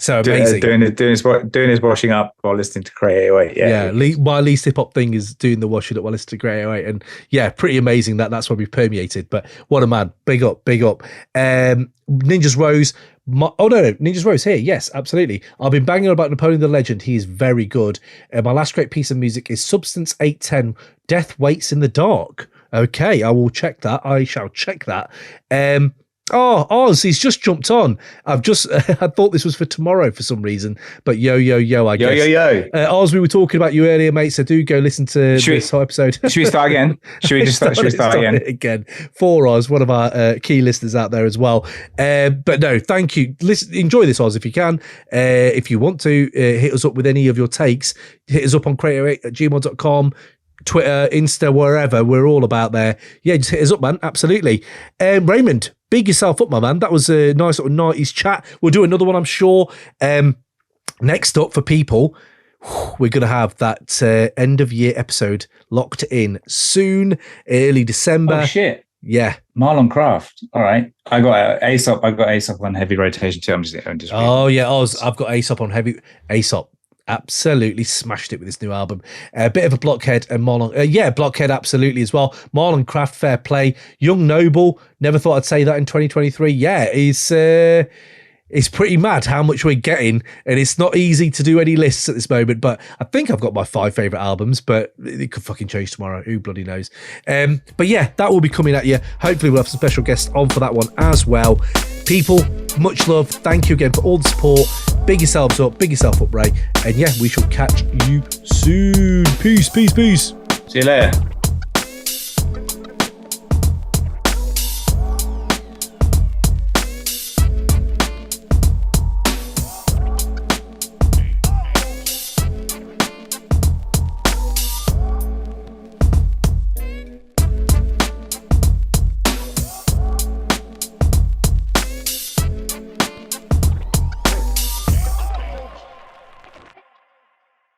So amazing. Doing his washing up while listening to Crate 808. My least hip hop thing is doing the washing up while listening to Crate 808, and pretty amazing that's where we've permeated. But what a man! Big up. Ninja's Rose. Ninja's Rose here. Yes, absolutely. I've been banging about Napoleon the Legend. He is very good. My last great piece of music is Substance 810. Death Waits in the Dark. Okay, I will check that. I shall check that. Oz, he's just jumped on. I thought this was for tomorrow for some reason, but I guess. Oz, we were talking about you earlier, mate, so do go listen to this whole episode. Should we start again? Should we start again? For Oz, one of our key listeners out there as well. But no, thank you. Enjoy this, Oz, if you can. If you want to, hit us up with any of your takes. Hit us up on crate8@gmail.com. Twitter, Insta, wherever, we're all about there. Yeah, just hit us up, man. Absolutely. Raymond, big yourself up, my man. That was a nice little 90s chat. We'll do another one, I'm sure. Next up for people, we're going to have that end of year episode locked in soon, early December. Oh, shit. Yeah. Marlon Craft. All right. I got Aesop on heavy rotation too. I'm just I've got Aesop on heavy. Aesop absolutely smashed it with this new album. A bit of a Blockhead and Marlon. Blockhead absolutely as well. Marlon Craft, fair play. Young Noble, never thought I'd say that in 2023. Yeah, it's pretty mad how much we're getting, and it's not easy to do any lists at this moment, but I think I've got my 5 favourite albums, but it could fucking change tomorrow. Who bloody knows? But yeah, that will be coming at you. Hopefully we'll have some special guests on for that one as well. People, much love. Thank you again for all the support. Big yourselves up. Big yourself up, Ray. And yeah, we shall catch you soon. Peace. See you later.